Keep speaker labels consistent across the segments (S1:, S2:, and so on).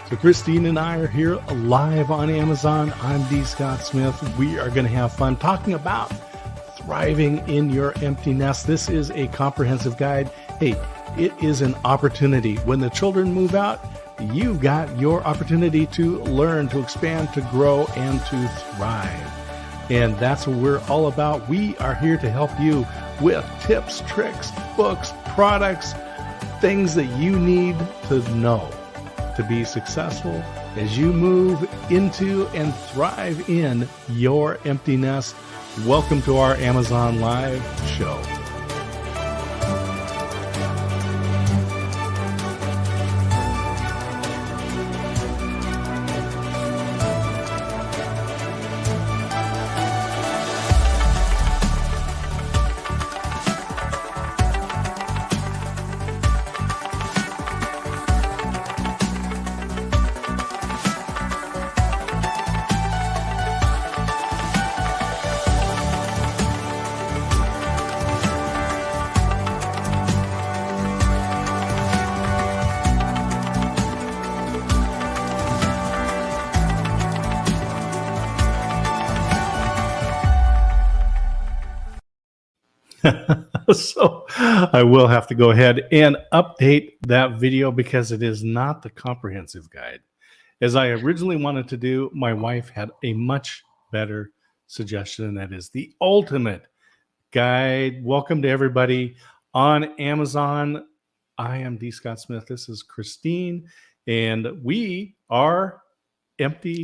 S1: So Christine and I are here live on Amazon. I'm D. Scott Smith. We are going to have fun talking about thriving in your empty nest. This is a comprehensive guide. Hey, it is an opportunity. When the children move out, you've got your opportunity to learn, to expand, to grow, and to thrive. And that's what we're all about. We are here to help you with tips, tricks, books, products, things that you need to know to be successful as you move into and thrive in your empty nest. Welcome to our Amazon Live show. So I will have to go ahead and update that video because it is not the comprehensive guide. As I originally wanted to do, my wife had a much better suggestion, and that is the ultimate guide. Welcome to everybody on Amazon. I am D. Scott Smith. This is Christine, and we are empty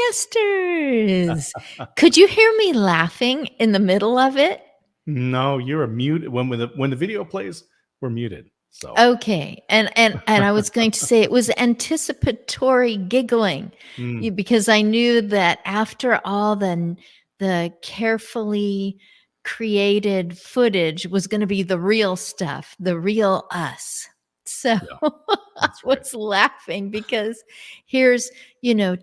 S2: nesters. Could you hear me laughing in the middle of it?
S1: No, you're muted. When the video plays, we're muted. So
S2: okay, and I was going to say it was anticipatory giggling because I knew that after all the carefully created footage was going to be the real stuff, the real us. So yeah, I was laughing because here's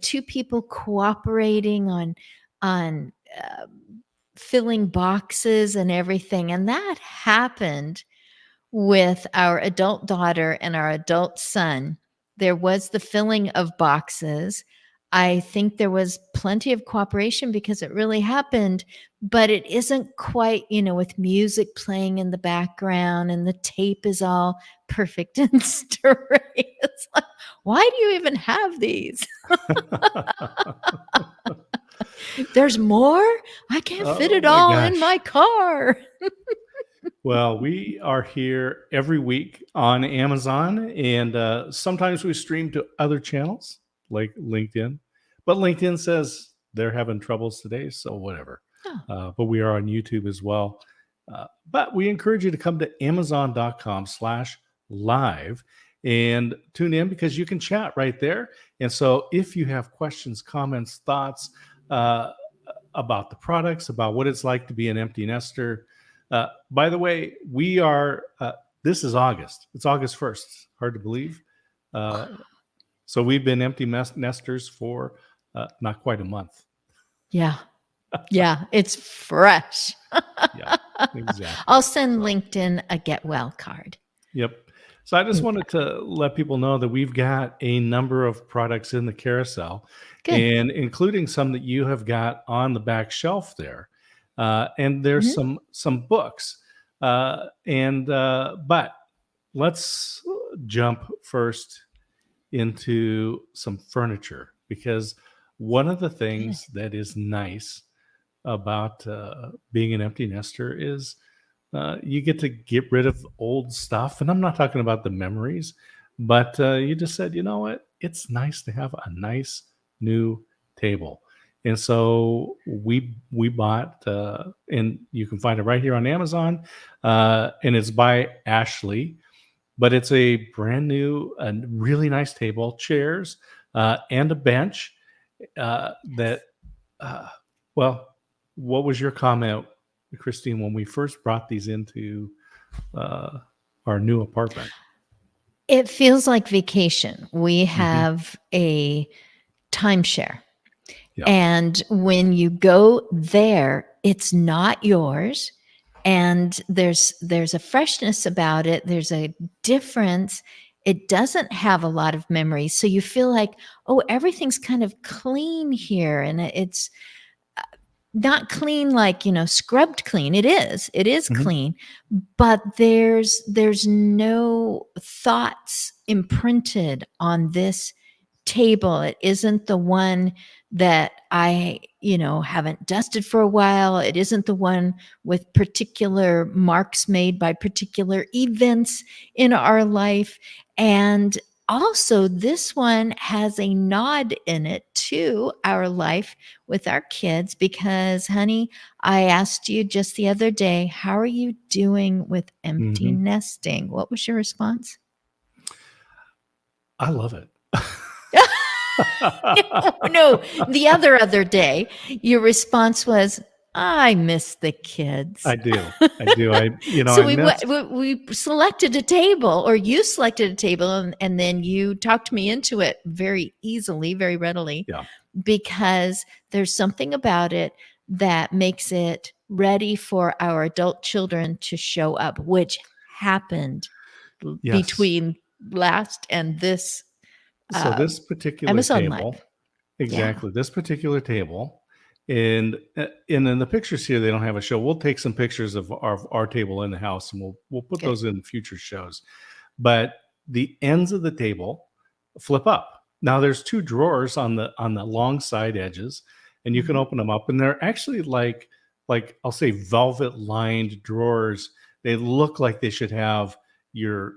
S2: two people cooperating on filling boxes and everything. And that happened with our adult daughter and our adult son. There was the filling of boxes. I think there was plenty of cooperation because it really happened, but it isn't quite, with music playing in the background and the tape is all perfect and straight. It's like, why do you even have these? There's more? I can't fit it all in my car.
S1: Well, we are here every week on Amazon, and sometimes we stream to other channels like LinkedIn. But LinkedIn says they're having troubles today, so whatever. But we are on YouTube as well. But we encourage you to come to amazon.com/live and tune in because you can chat right there. And so if you have questions, comments, thoughts, about the products, about what it's like to be an empty nester. By the way, we are, this is August. It's August 1st. Hard to believe. So we've been empty nesters for not quite a month.
S2: Yeah. Yeah. It's fresh.
S1: Yeah, exactly.
S2: I'll send LinkedIn a get well card.
S1: Yep. So I just wanted to let people know that we've got a number of products in the carousel. Good. And including some that you have got on the back shelf there. And there's some books. But let's jump first into some furniture, because one of the things that is nice about being an empty nester is you get to get rid of old stuff. And I'm not talking about the memories, but you just said, you know what? It's nice to have a nice new table. And so we bought, and you can find it right here on Amazon, and it's by Ashley, but it's a brand new and really nice table, chairs, and a bench that, well, what was your comment, Christine, when we first brought these into our new apartment?
S2: It feels like vacation. We have a timeshare. Yeah. And when you go there, it's not yours. And there's a freshness about it. There's a difference. it doesn't have a lot of memories. So you feel like, oh, everything's kind of clean here. And it's not clean like, scrubbed clean. It is
S1: Mhm.
S2: clean, but there's no thoughts imprinted on this table. It isn't the one that I, haven't dusted for a while. It isn't the one with particular marks made by particular events in our life. And also, this one has a nod in it to our life with our kids because, honey, I asked you just the other day, how are you doing with empty
S1: Mhm.
S2: nesting? What was your response?
S1: I love it.
S2: No, the other day, your response was, "I miss the kids."
S1: I do. I do.
S2: So
S1: I miss.
S2: we selected a table, or you selected a table, and then you talked me into it very easily, very readily,
S1: Yeah.
S2: because there's something about it that makes it ready for our adult children to show up, which happened
S1: Yes.
S2: between last and this
S1: So
S2: uh,
S1: this particular
S2: Amazon Live.
S1: table,
S2: Yeah.
S1: exactly, this particular table, and in the pictures here, they don't have a show. We'll take some pictures of our table in the house, and we'll put
S2: Good.
S1: those in future shows. But the ends of the table flip up. Now there's two drawers on the long side edges, and you can
S2: Mhm.
S1: open them up, and they're actually like I'll say velvet lined drawers. They look like they should have your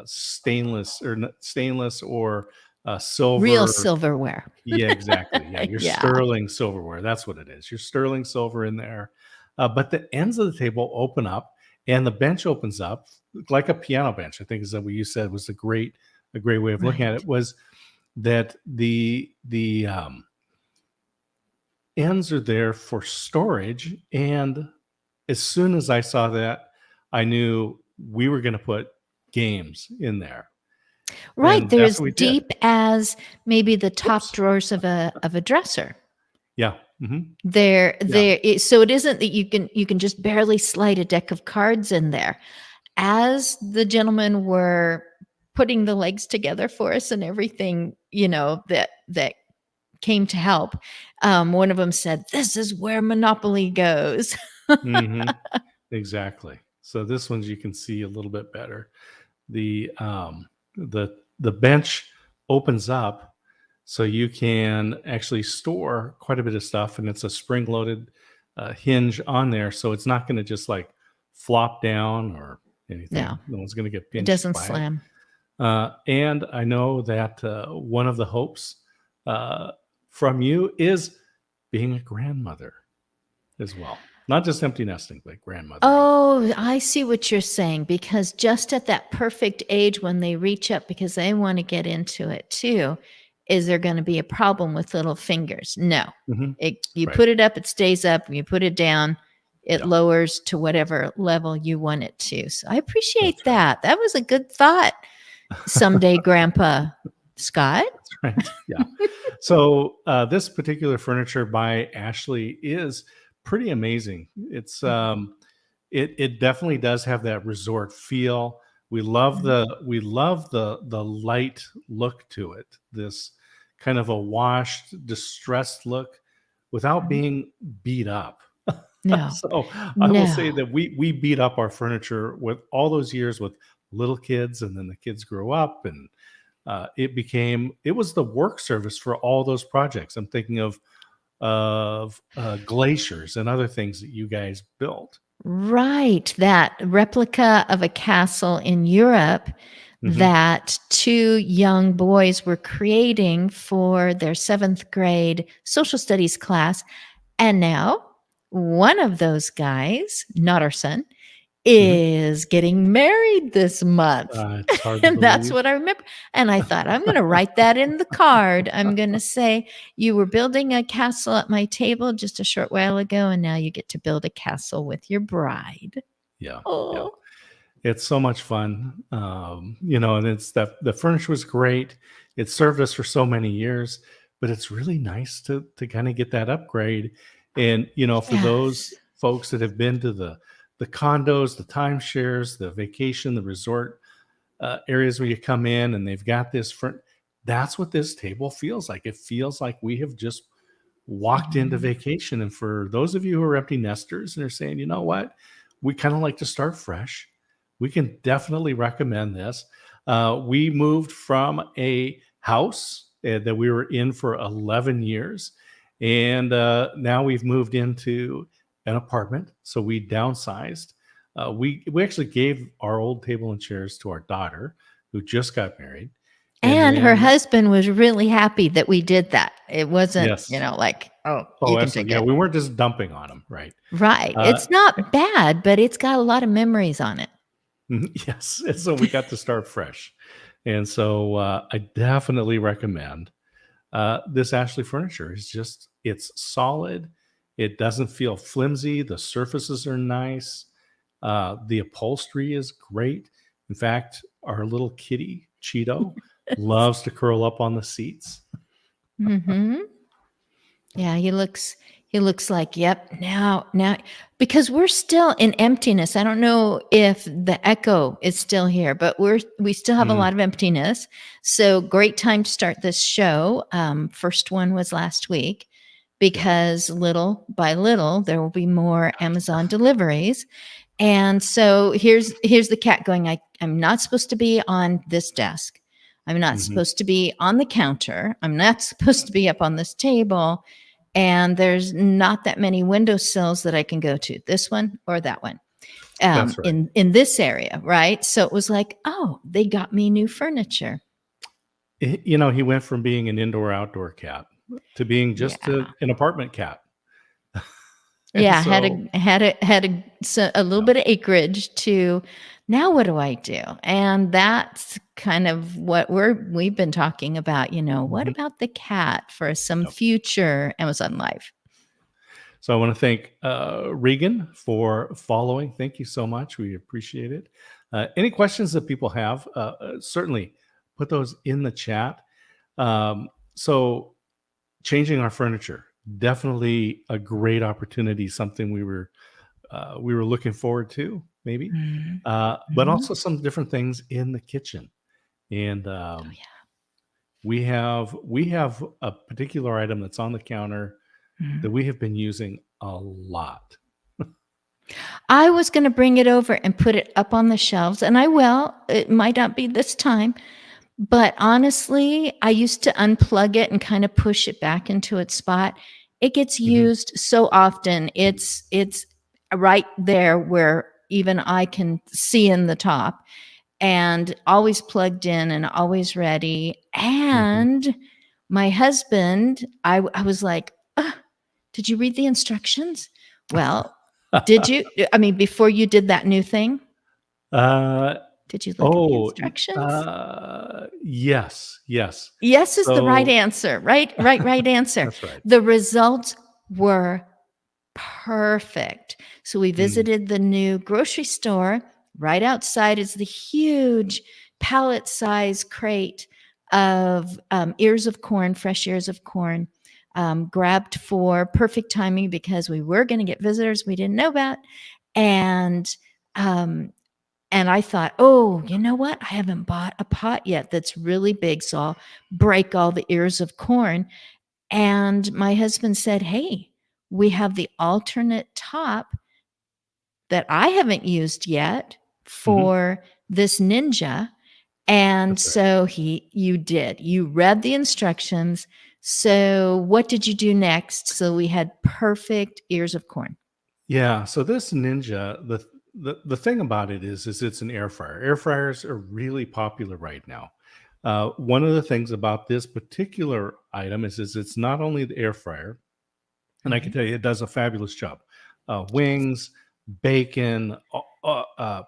S1: stainless or
S2: Real
S1: silver.
S2: silverware.
S1: Yeah, exactly. Yeah, your
S2: Yeah.
S1: sterling silverware. That's what it is. Your sterling silver in there. But the ends of the table open up, and the bench opens up like a piano bench. I think is that what you said was a great way of looking at
S2: Right.
S1: it. Was that the ends are there for storage, and as soon as I saw that, I knew we were going to put games in there,
S2: Right,
S1: and
S2: they're
S1: that's
S2: as
S1: what we did.
S2: deep as maybe the top
S1: Oops.
S2: drawers of a dresser.
S1: Yeah. Hmm. Yeah.
S2: So it isn't that you can just barely slide a deck of cards in there. As the gentlemen were putting the legs together for us and everything, that came to help, one of them said, "This is where Monopoly goes."
S1: Hmm. Exactly. So this one's you can see a little bit better. The bench opens up so you can actually store quite a bit of stuff, and it's a spring-loaded hinge on there, so it's not going to just like flop down or anything.
S2: No,
S1: No one's going to get
S2: it
S1: pinched
S2: doesn't
S1: by it.
S2: slam.
S1: And I know that one of the hopes uh, from you is being a grandmother as well. Not just empty nesting, but grandmothering.
S2: Oh, I see what you're saying, because just at that perfect age when they reach up because they want to get into it too, is there going to be a problem with little fingers? No.
S1: Hmm.
S2: You
S1: Right.
S2: put it up, it stays up. You put it down, it
S1: Yeah,
S2: lowers to whatever level you want it to. So I appreciate
S1: that's right.
S2: that. That was a good thought. Someday, Grandpa Scott.
S1: That's right. Yeah. So this particular furniture by Ashley is pretty amazing. It definitely does have that resort feel.
S2: Mhm.
S1: We love the light look to it. This kind of a washed, distressed look without
S2: Mhm.
S1: being beat up.
S2: No,
S1: So I will say
S2: no.
S1: that we beat up our furniture with all those years with little kids, and then the kids grew up, and it was the work service for all those projects. I'm thinking of glaciers and other things that you guys built.
S2: Right, that replica of a castle in Europe
S1: Hmm.
S2: that two young boys were creating for their 7th grade social studies class. And now one of those guys, not our son,
S1: Hmm.
S2: is getting married this month.
S1: It's hard to
S2: And that's
S1: believe.
S2: what I remember. And I thought, I'm going to write that in the card. I'm going to say, you were building a castle at my table just a short while ago, and now you get to build a castle with your bride.
S1: Yeah, yeah.
S2: Oh,
S1: It's so much fun. And it's that the furniture was great. It served us for so many years, but it's really nice to kind of get that upgrade. And for those
S2: yes.
S1: folks that have been to the condos, the timeshares, the vacation, the resort, areas where you come in and they've got this front. That's what this table feels like. It feels like we have just walked into
S2: Mhm.
S1: vacation. And for those of you who are empty nesters and are saying, you know what, we kind of like to start fresh, we can definitely recommend this. We moved from a house that we were in for 11 years, and now we've moved into an apartment. So we downsized. We actually gave our old table and chairs to our daughter, who just got married, and
S2: And her
S1: then
S2: husband was really happy that we did that. It wasn't,
S1: yes,
S2: like, "Oh, you
S1: oh,
S2: can
S1: absolutely,
S2: take
S1: yeah,
S2: it."
S1: we weren't just dumping on them, right?
S2: Right.
S1: Uh,
S2: It's not bad, but it's got a lot of memories on it.
S1: yes, and so we got to start fresh, and so I definitely recommend this Ashley furniture. Is just it's solid. It doesn't feel flimsy. The surfaces are nice. The upholstery is great. In fact, our little kitty Cheeto loves to curl up on the seats.
S2: Mhm. Yeah, he looks like, "Yep, now," because we're still in emptiness. I don't know if the echo is still here, but we still have a
S1: Mm,
S2: lot of emptiness. So, great time to start this show. First one was last week
S1: yeah.
S2: because little by little, there will be more Amazon deliveries. And so here's the cat going, I'm not supposed to be on this desk. I'm not
S1: Hmm.
S2: supposed to be on the counter. I'm not supposed to be up on this table. And there's not that many windowsills that I can go to, this one or that one,
S1: That's right.
S2: in this area, right? So it was like, oh, they got me new furniture.
S1: He went from being an indoor outdoor cat to being just
S2: Yeah.
S1: an apartment cat, and
S2: Yeah,
S1: so
S2: a little
S1: yeah.
S2: bit of acreage to now what do I do? And that's kind of what we've been talking about, what
S1: Mhm.
S2: about the cat for some
S1: Yep.
S2: future Amazon Live?
S1: So I want to thank Regan for following. Thank you so much. We appreciate it. Any questions that people have, certainly put those in the chat. So changing our furniture, definitely a great opportunity. Something we were looking forward to, maybe,
S2: Mhm.
S1: but
S2: Mhm.
S1: also some different things in the kitchen. And
S2: Oh, yeah.
S1: we have a particular item that's on the counter that
S2: Mhm.
S1: we have been using a lot.
S2: I was gonna bring it over and put it up on the shelves, and I will. It might not be this time. But honestly, I used to unplug it and kind of push it back into its spot. It gets
S1: Mhm.
S2: used so often. It's right there where even I can see in the top and always plugged in and always ready.
S1: Mhm.
S2: And my husband, I was like, "Ugh, did you read the instructions?" Well, did you? I mean, before you did that new thing,
S1: Uh,
S2: did you look at the
S1: oh,
S2: instructions?
S1: yes, yes.
S2: Yes is the right
S1: So
S2: answer, right answer.
S1: that's right.
S2: The results were perfect. So we
S1: Mm,
S2: visited the new grocery store. Right outside is the huge pallet size crate of ears of corn, fresh ears of corn, grabbed for perfect timing because we were going to get visitors we didn't know about. And um, and I thought, "Oh, you know what? I haven't bought a pot yet that's really big, so I'll break all the ears of corn." And my husband said, "Hey, we have the alternate top that I haven't used yet
S1: mhm,
S2: for this Ninja." And
S1: that's right.
S2: so you did. You read the instructions. So what did you do next? So we had perfect ears of corn.
S1: Yeah, so this Ninja, the thing about it is it's an air fryer. Air fryers are really popular right now. One of the things about this particular item is it's not only the air fryer, and I can
S2: Mhm.
S1: tell you it does a fabulous job.
S2: Yes.
S1: Wings, bacon,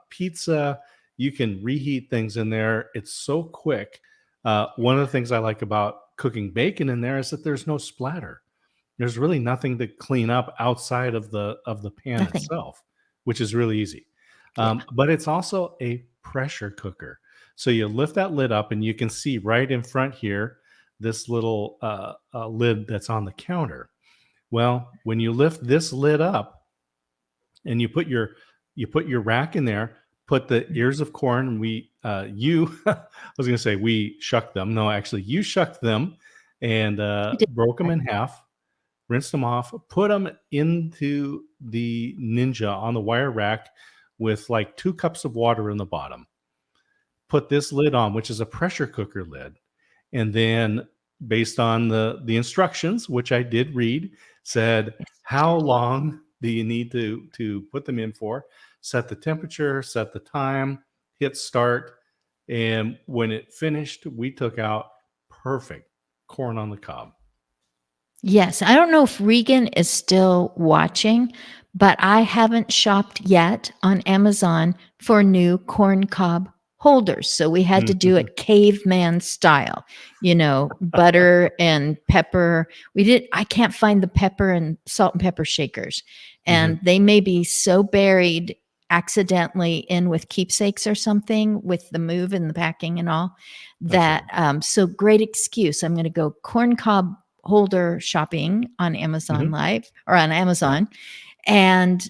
S1: pizza. You can reheat things in there. It's so quick. One of the things I like about cooking bacon in there is that there's no splatter. There's really nothing to clean up outside of the pan
S2: Nothing.
S1: itself, which is really easy.
S2: Yeah.
S1: But it's also a pressure cooker. So you lift that lid up, and you can see right in front here this little lid that's on the counter. Well, when you lift this lid up and you put your rack in there, put the ears of corn. I was going to say we shucked them. No, actually, you shucked them and
S2: I did.
S1: broke them in half, rinsed them off, put them into the Ninja on the wire rack with like 2 cups of water in the bottom. Put this lid on, which is a pressure cooker lid. And then based on the instructions, which I did read, said,
S2: Yes,
S1: how long do you need to put them in for? Set the temperature, set the time, hit start. And when it finished, we took out perfect corn on the cob.
S2: Yes, I don't know if Regan is still watching, but I haven't shopped yet on Amazon for new corn cob holders. So we had to do
S1: Mhm.
S2: it caveman style, butter and pepper. I can't find the pepper and salt and pepper shakers. And
S1: Mhm.
S2: they may be so buried accidentally in with keepsakes or something with the move and the packing and all
S1: That's
S2: that.
S1: right.
S2: So great excuse. I'm going to go corn cob holder shopping on Amazon
S1: Mhm.
S2: Live or on
S1: Yeah.
S2: Amazon. And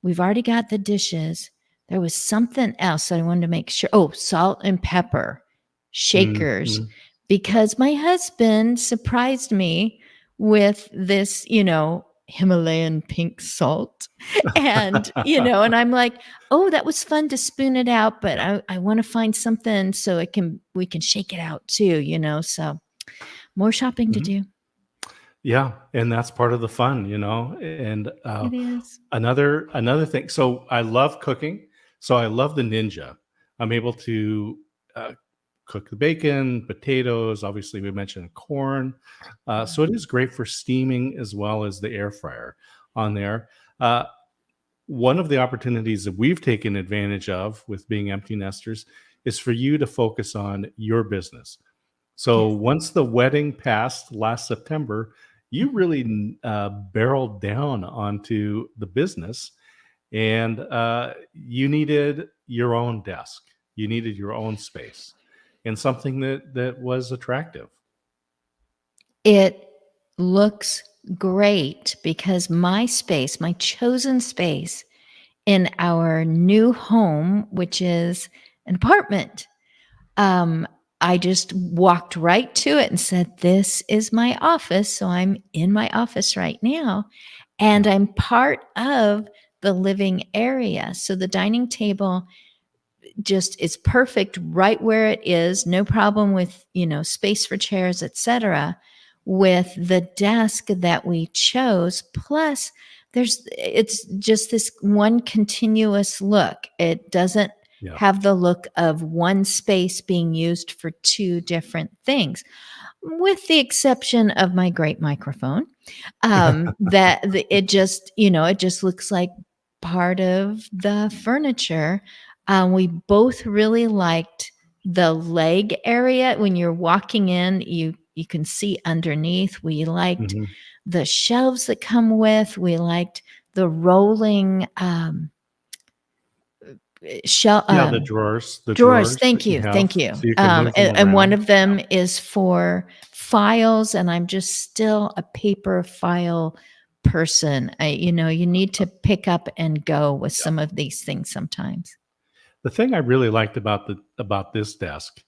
S2: we've already got the dishes. There was something else that I wanted to make sure. Oh, salt and pepper shakers,
S1: Mhm.
S2: because my husband surprised me with this, Himalayan pink salt. And I'm like, oh, that was fun to spoon it out, but
S1: Yeah.
S2: I want to find something so we can shake it out too. So more shopping to
S1: Mhm.
S2: do.
S1: Yeah, and that's part of the fun, and,
S2: It is.
S1: another thing, so I love cooking, so I love the Ninja. I'm able to, cook the bacon, potatoes, obviously, we mentioned corn,
S2: Yeah.
S1: so it is great for steaming as well as the air fryer on there. Uh, One of the opportunities that we've taken advantage of with being empty nesters is for you to focus on your business. So
S2: Yes.
S1: once the wedding passed last September, you
S2: Mhm.
S1: really barreled down onto the business, and you needed your own desk. You needed your own space, and something that was attractive.
S2: It looks great because my space, my chosen space in our new home, which is an apartment, um, I just walked right to it and said, "This is my office." So I'm in my office right now, and
S1: Yeah.
S2: I'm part of the living area. So the dining table just is perfect right where it is, no problem with, space for chairs, etc. With the desk that we chose, plus it's just this one continuous look. It doesn't
S1: Yeah.
S2: have the look of one space being used for two different things, with the exception of my great microphone. It just looks like part of the furniture. We both really liked the leg area. When you're walking in, you can see underneath. We liked
S1: Mhm.
S2: the shelves that come with. We liked the rolling shelf.
S1: Yeah, the
S2: Drawers,
S1: drawers that
S2: thank
S1: you
S2: you,
S1: have,
S2: thank you.
S1: so you can move them
S2: And one
S1: around.
S2: of
S1: Yeah.
S2: them is for files, and I'm just still a paper file person. You need to pick up and go with
S1: Yeah.
S2: some of these things sometimes.
S1: The thing I really liked about this desk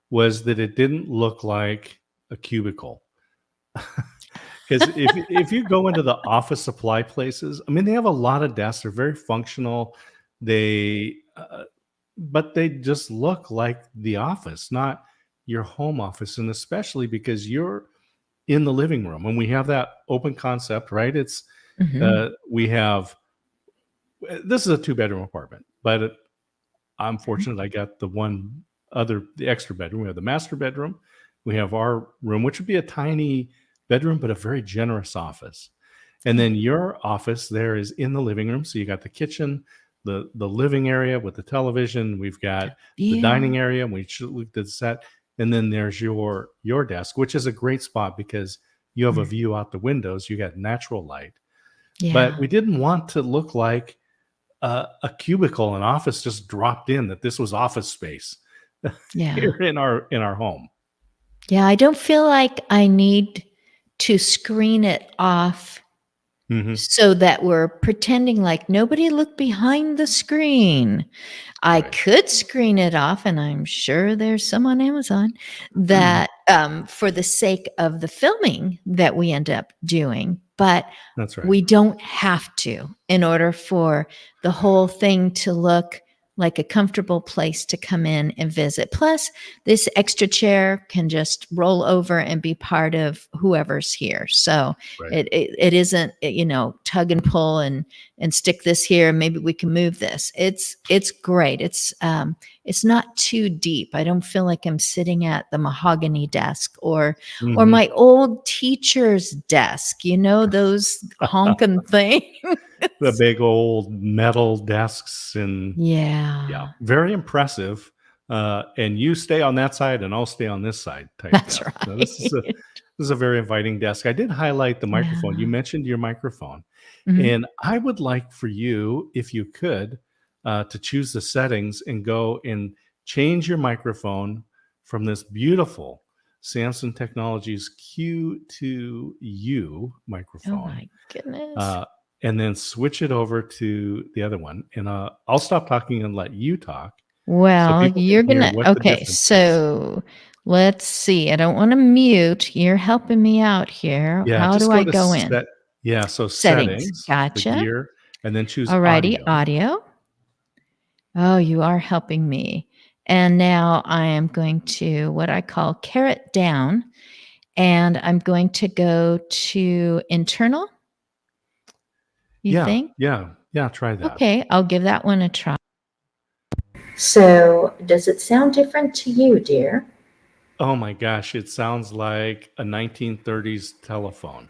S1: was that it didn't look like a cubicle. Because if you go into the office supply places, I mean, they have a lot of desks. They're very functional. They, but they just look like the office, not your home office, and especially because you're in the living room, and we have that open concept, right? It's
S2: Mhm.
S1: we have this is a 2 bedroom apartment, but I'm
S2: Mhm.
S1: fortunate I got the extra bedroom. We have the master bedroom. We have our room, which would be a tiny bedroom, but a very generous office. And
S2: Yeah.
S1: then your office there is in the living room. So you got the kitchen, the living area with the television. We've got the
S2: Yeah.
S1: dining area. And we looked at the set. And then there's your desk, which is a great spot because you have a
S2: Mm.
S1: view out the windows. You got natural light. But
S2: Yeah.
S1: we didn't want to look like a cubicle, an office just dropped in, that this was office space
S2: Yeah.
S1: here in our home.
S2: Yeah, I don't feel like I need to screen it off so that we're pretending like nobody looked behind the screen. I
S1: Right.
S2: could screen it off, and I'm sure there's some on Amazon that for the sake of the filming that we end up doing, but
S1: That's right.
S2: we don't have to in order for the whole thing to look like a comfortable place to come in and visit. Plus, this extra chair can just roll over and be part of whoever's here. So
S1: Right.
S2: it isn't, tug and pull and stick this here. Maybe we can move this. It's great. It's not too deep. I don't feel like I'm sitting at the mahogany desk or my old teacher's desk. Those honking things.
S1: The big old metal desks and yeah,
S2: Yeah,
S1: very impressive. And you stay on that side, and I'll stay on this side type
S2: that's
S1: desk. Now,
S2: right.
S1: this is a very inviting desk. I did highlight the microphone. You
S2: Yeah.
S1: mentioned your microphone,
S2: Mhm.
S1: and I would like for you, if you could, to choose the settings and go and change your microphone from this beautiful Samsung Technologies Q2U
S2: Oh
S1: microphone,
S2: my goodness.
S1: uh, and then switch it over to the other one. And I'll stop talking and let you talk so
S2: Well,
S1: people can
S2: you're
S1: hear
S2: gonna
S1: what the
S2: okay,
S1: difference is.
S2: so let's see. I don't want to mute. You're helping me out here.
S1: Yeah,
S2: How
S1: just
S2: do
S1: go
S2: I
S1: to
S2: go in?
S1: set. Yeah, so
S2: Settings.
S1: settings, the
S2: Gotcha.
S1: gear, and then choose
S2: Alrighty,
S1: audio.
S2: audio. Oh, you are helping me. And now I am going to what I call carrot down, and I'm going to go to internal, you
S1: Yeah,
S2: think?
S1: yeah, yeah, try that.
S2: Okay, I'll give that one a try. So, does it sound different to you, dear?
S1: Oh my gosh, it sounds like a 1930s telephone.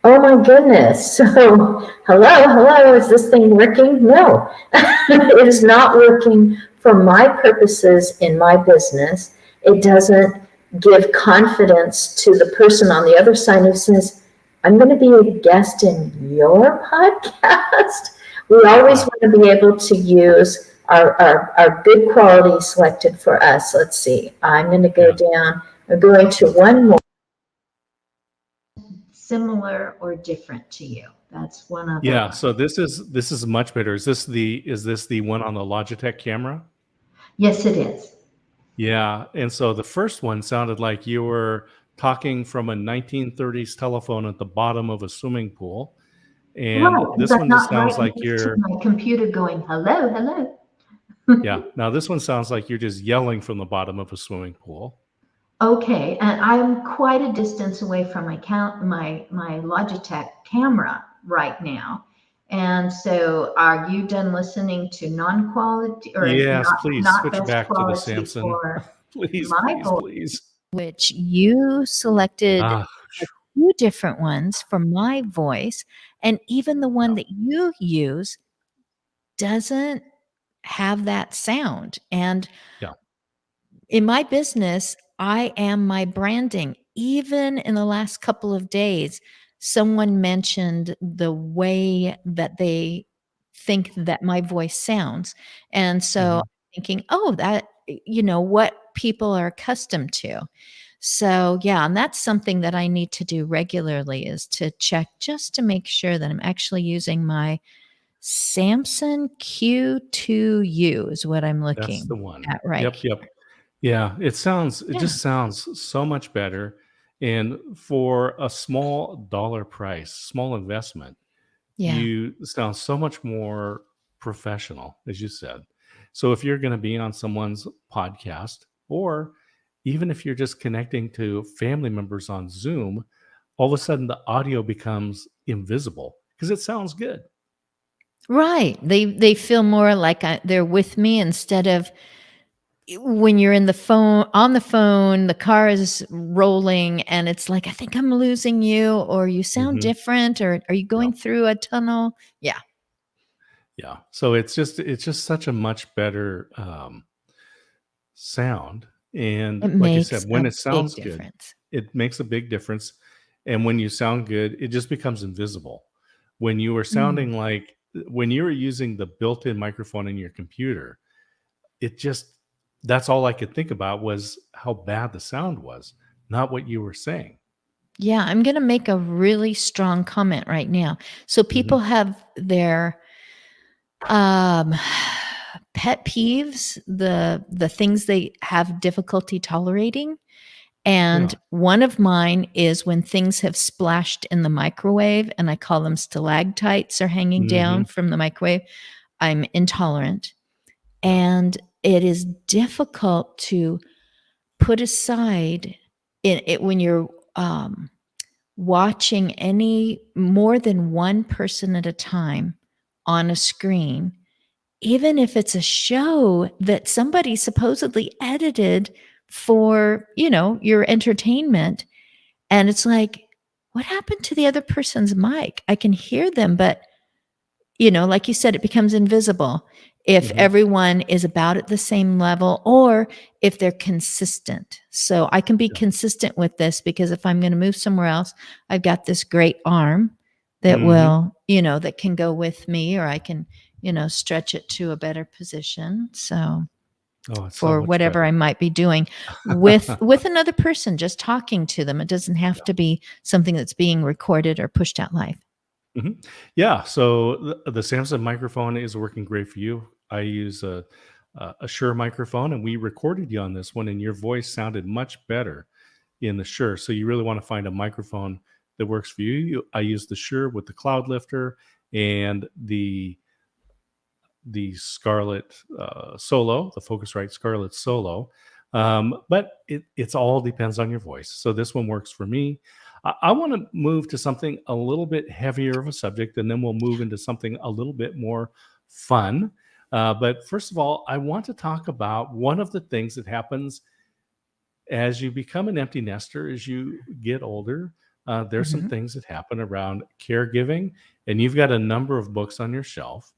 S3: Oh my goodness. So, hello, is this thing working? No, it is not working for my purposes in my business. It doesn't give confidence to the person on the other side who says, I'm going to be a guest in your podcast. We always
S1: Ah,
S3: want to be able to use our good quality selected for us. Let's see. I'm going to go
S1: yeah,
S3: down. I'm going to one more. Similar or different to you. That's one other
S1: yeah.
S3: one.
S1: So this is much better. Is this the one on the Logitech camera?
S3: Yes, it is.
S1: Yeah, and so the first one sounded like you were talking from a 1930s telephone at the bottom of a swimming pool, and
S3: Right, because
S1: this
S3: I'm
S1: one just
S3: not
S1: sounds
S3: right
S1: like
S3: next to
S1: you're
S3: my computer going, hello, hello.
S1: yeah. Now this one sounds like you're just yelling from the bottom of a swimming pool.
S3: Okay, and I'm quite a distance away from my Logitech camera right now. And so are you done listening to non-quality or
S1: Yes,
S3: not
S1: please
S3: not
S1: switch
S3: best
S1: back to the
S3: quality
S1: Samsung.
S3: for
S1: Please,
S3: my
S1: please,
S3: voice?
S1: please.
S2: Which you selected
S1: Ah,
S2: a few different ones for my voice, and even the one
S1: yeah,
S2: that you use doesn't have that sound. And
S1: yeah.
S2: in my business, I am my branding. Even in the last couple of days, someone mentioned the way that they think that my voice sounds. And so
S1: Mhm.
S2: I'm thinking, oh, that, what people are accustomed to. So, yeah, and that's something that I need to do regularly is to check just to make sure that I'm actually using my Samsung Q2U is what I'm
S1: That's the
S2: looking
S1: one.
S2: at right
S1: Yep,
S2: here.
S1: yep. Yeah, it
S2: Yeah.
S1: just sounds so much better. And for a small dollar price, small investment,
S2: Yeah.
S1: you sound so much more professional, as you said. So if you're going to be on someone's podcast, or even if you're just connecting to family members on Zoom, all of a sudden the audio becomes invisible because it sounds good.
S2: Right. They feel more like they're with me instead of when you're in the phone on the phone, the car is rolling and it's like I think I'm losing you or you sound
S1: Hmm.
S2: different or are you
S1: Yeah.
S2: going through a tunnel? Yeah.
S1: Yeah. So it's just such a much better sound. And
S2: It
S1: like I
S2: makes
S1: said,
S2: a
S1: when it
S2: big
S1: sounds good,
S2: difference.
S1: it makes a big difference. And when you sound good, it just becomes invisible. When you were
S2: Mm.
S1: sounding like when you were using the built-in microphone in your computer, it just that's all I could think about was how bad the sound was, not what you were saying.
S2: Yeah, I'm going to make a really strong comment right now. So people have their um pet peeves, the things they have difficulty tolerating. And
S1: Yeah.
S2: one of mine is when things have splashed in the microwave, and I call them stalactites are hanging down
S1: Hmm.
S2: from the microwave. I'm intolerant.
S1: Yeah.
S2: And it is difficult to put aside it when you're watching any more than one person at a time on a screen, even if it's a show that somebody supposedly edited for, your entertainment. And it's like, what happened to the other person's mic? I can hear them, but like you said, it becomes invisible if
S1: Hmm.
S2: everyone is about at the same level or if they're consistent. So I can be
S1: Yeah.
S2: consistent with this because if I'm going to move somewhere else, I've got this great arm that
S1: Hmm.
S2: will, that can go with me, or I can, stretch it to a better position. So
S1: Oh, it's so
S2: for
S1: much
S2: whatever
S1: better.
S2: I might be doing with another person, just talking to them. It doesn't have to be something that's being recorded or pushed out live.
S1: Mhm. Yeah, so the Samsung microphone is working great for you. I use a Shure microphone, and we recorded you on this one, and your voice sounded much better in the Shure. So you really want to find a microphone that works for you. I use the Shure with the cloud lifter and the Scarlett Solo, the Focusrite Scarlett Solo. But it's all depends on your voice. So this one works for me. I want to move to something a little bit heavier of a subject, and then we'll move into something a little bit more fun. But first of all, I want to talk about one of the things that happens as you become an empty nester, as you get older. There's some
S2: Mhm.
S1: things that happen around caregiving, and you've got a number of books on your shelf.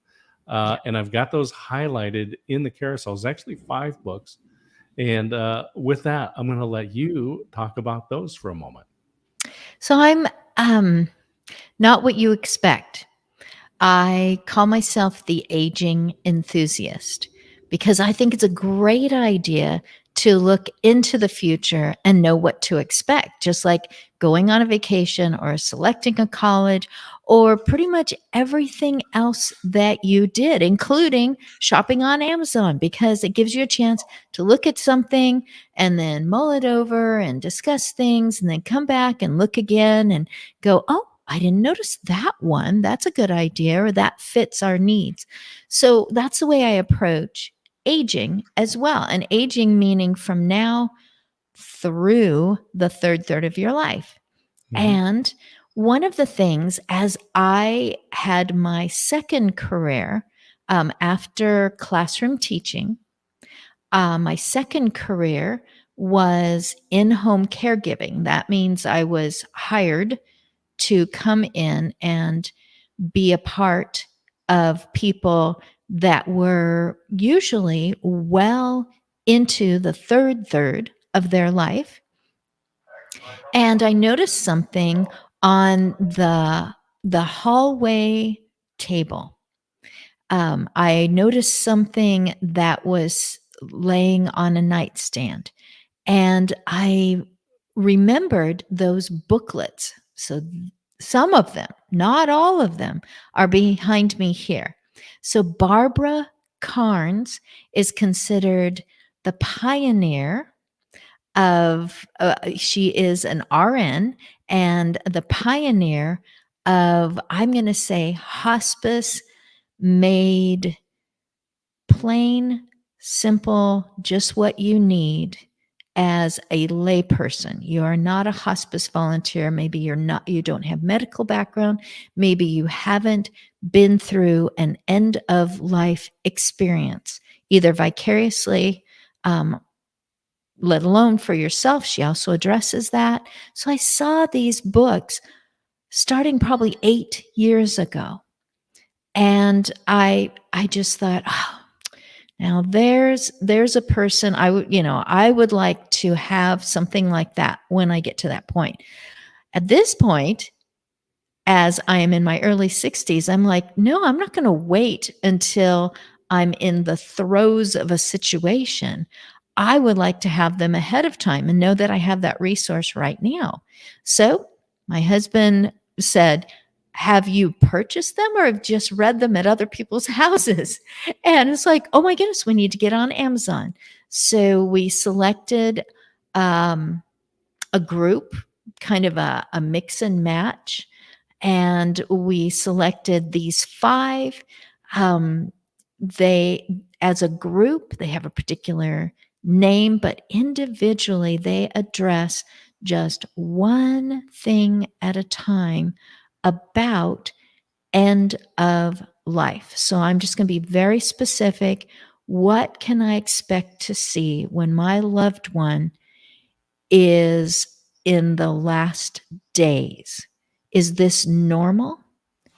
S2: Yeah.
S1: And I've got those highlighted in the carousels, actually 5 books. And with that, I'm going to let you talk about those for a moment.
S2: So I'm not what you expect. I call myself the aging enthusiast because I think it's a great idea to look into the future and know what to expect, just like going on a vacation or selecting a college or pretty much everything else that you did, including shopping on Amazon, because it gives you a chance to look at something and then mull it over and discuss things and then come back and look again and go, oh, I didn't notice that one. That's a good idea, or that fits our needs. So that's the way I approach aging as well. And aging meaning from now through the third of your life.
S1: Mhm.
S2: And one of the things, as I had my second career after classroom teaching, my second career was in home caregiving. That means I was hired to come in and be a part of people that were usually well into the third of their life. And I noticed something on the hallway table. I noticed something that was laying on a nightstand, and I remembered those booklets. So some of them, not all of them, are behind me here. So Barbara Carnes is considered the pioneer of, she is an RN and the pioneer of, I'm going to say, hospice made plain, simple, just what you need as a layperson. You are not a hospice volunteer. Maybe you don't have medical background. Maybe you haven't been through an end of life experience, either vicariously, let alone for yourself. She also addresses that. So I saw these books starting probably 8 years ago. And I just thought, oh, now there's a person I would like to have something like that when I get to that point. At this point, as I am in my early 60s, I'm like, no, I'm not going to wait until I'm in the throes of a situation. I would like to have them ahead of time and know that I have that resource right now. So my husband said, have you purchased them or have just read them at other people's houses? And it's like, oh my goodness, we need to get on Amazon. So we selected a group, kind of a mix and match. And we selected these 5. They, as a group, they have a particular name, but individually they address just one thing at a time about end of life. So I'm just going to be very specific. What can I expect to see when my loved one is in the last days? Is this normal?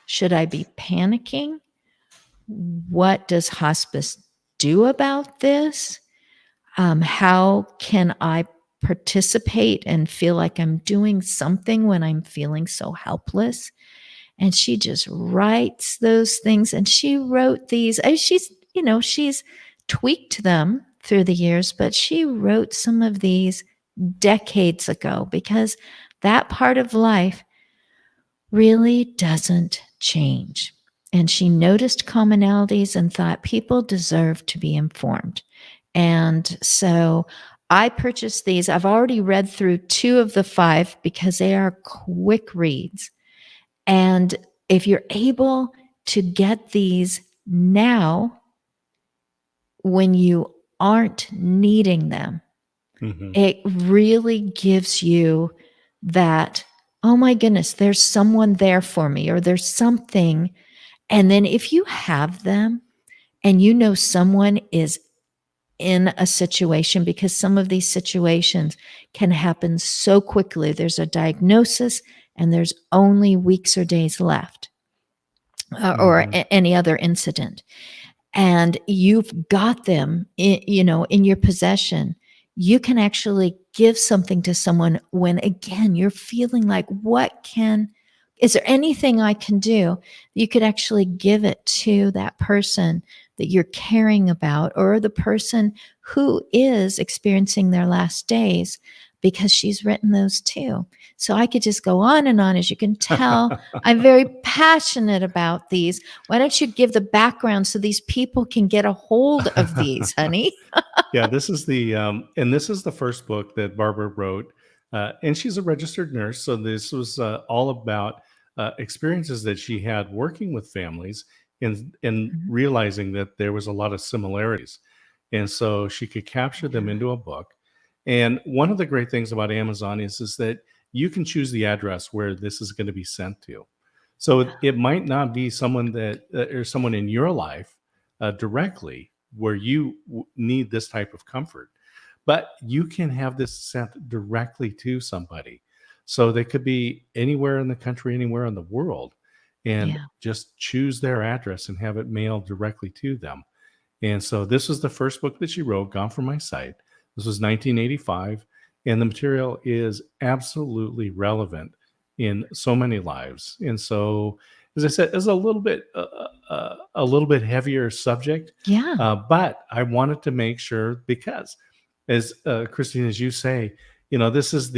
S2: Should I be panicking? What does hospice do about this? How can I participate and feel like I'm doing something when I'm feeling so helpless? And she just writes those things. And she wrote these. She's tweaked them through the years, but she wrote some of these decades ago because that part of life really doesn't change. And she noticed commonalities and thought people deserve to be informed. And so I purchased these. I've already read through 2 of the 5 because they are quick reads. And if you're able to get these now when you aren't needing them, it really gives you that, oh my goodness, there's someone there for me, or there's something. And then if you have them and you know someone is in a situation, because some of these situations can happen so quickly, there's a diagnosis and there's only weeks or days left, or any other incident, and you've got them in your possession, you can actually give something to someone when, again, you're feeling like, is there anything I can do? You could actually give it to that person that you're caring about, or the person who is experiencing their last days, because she's written those too. So I could just go on and on. As you can tell, I'm very passionate about these. Why don't you give the background so these people can get a hold of these, honey?
S1: Yeah, this is the first book that Barbara wrote, and she's a registered nurse. So this was all about experiences that she had working with families, and realizing that there was a lot of similarities, and so she could capture them into a book. And one of the great things about Amazon is that you can choose the address where this is going to be sent to. So it might not be someone that or someone in your life directly where you need this type of comfort, but you can have this sent directly to somebody. So they could be anywhere in the country, anywhere in the world, and just choose their address and have it mailed directly to them. And so this was the first book that she wrote, Gone From My Sight. This was 1985, and the material is absolutely relevant in so many lives. And so, as I said, it's a little bit heavier subject.
S2: Yeah.
S1: But I wanted to make sure, because, as Christine, as you say, this is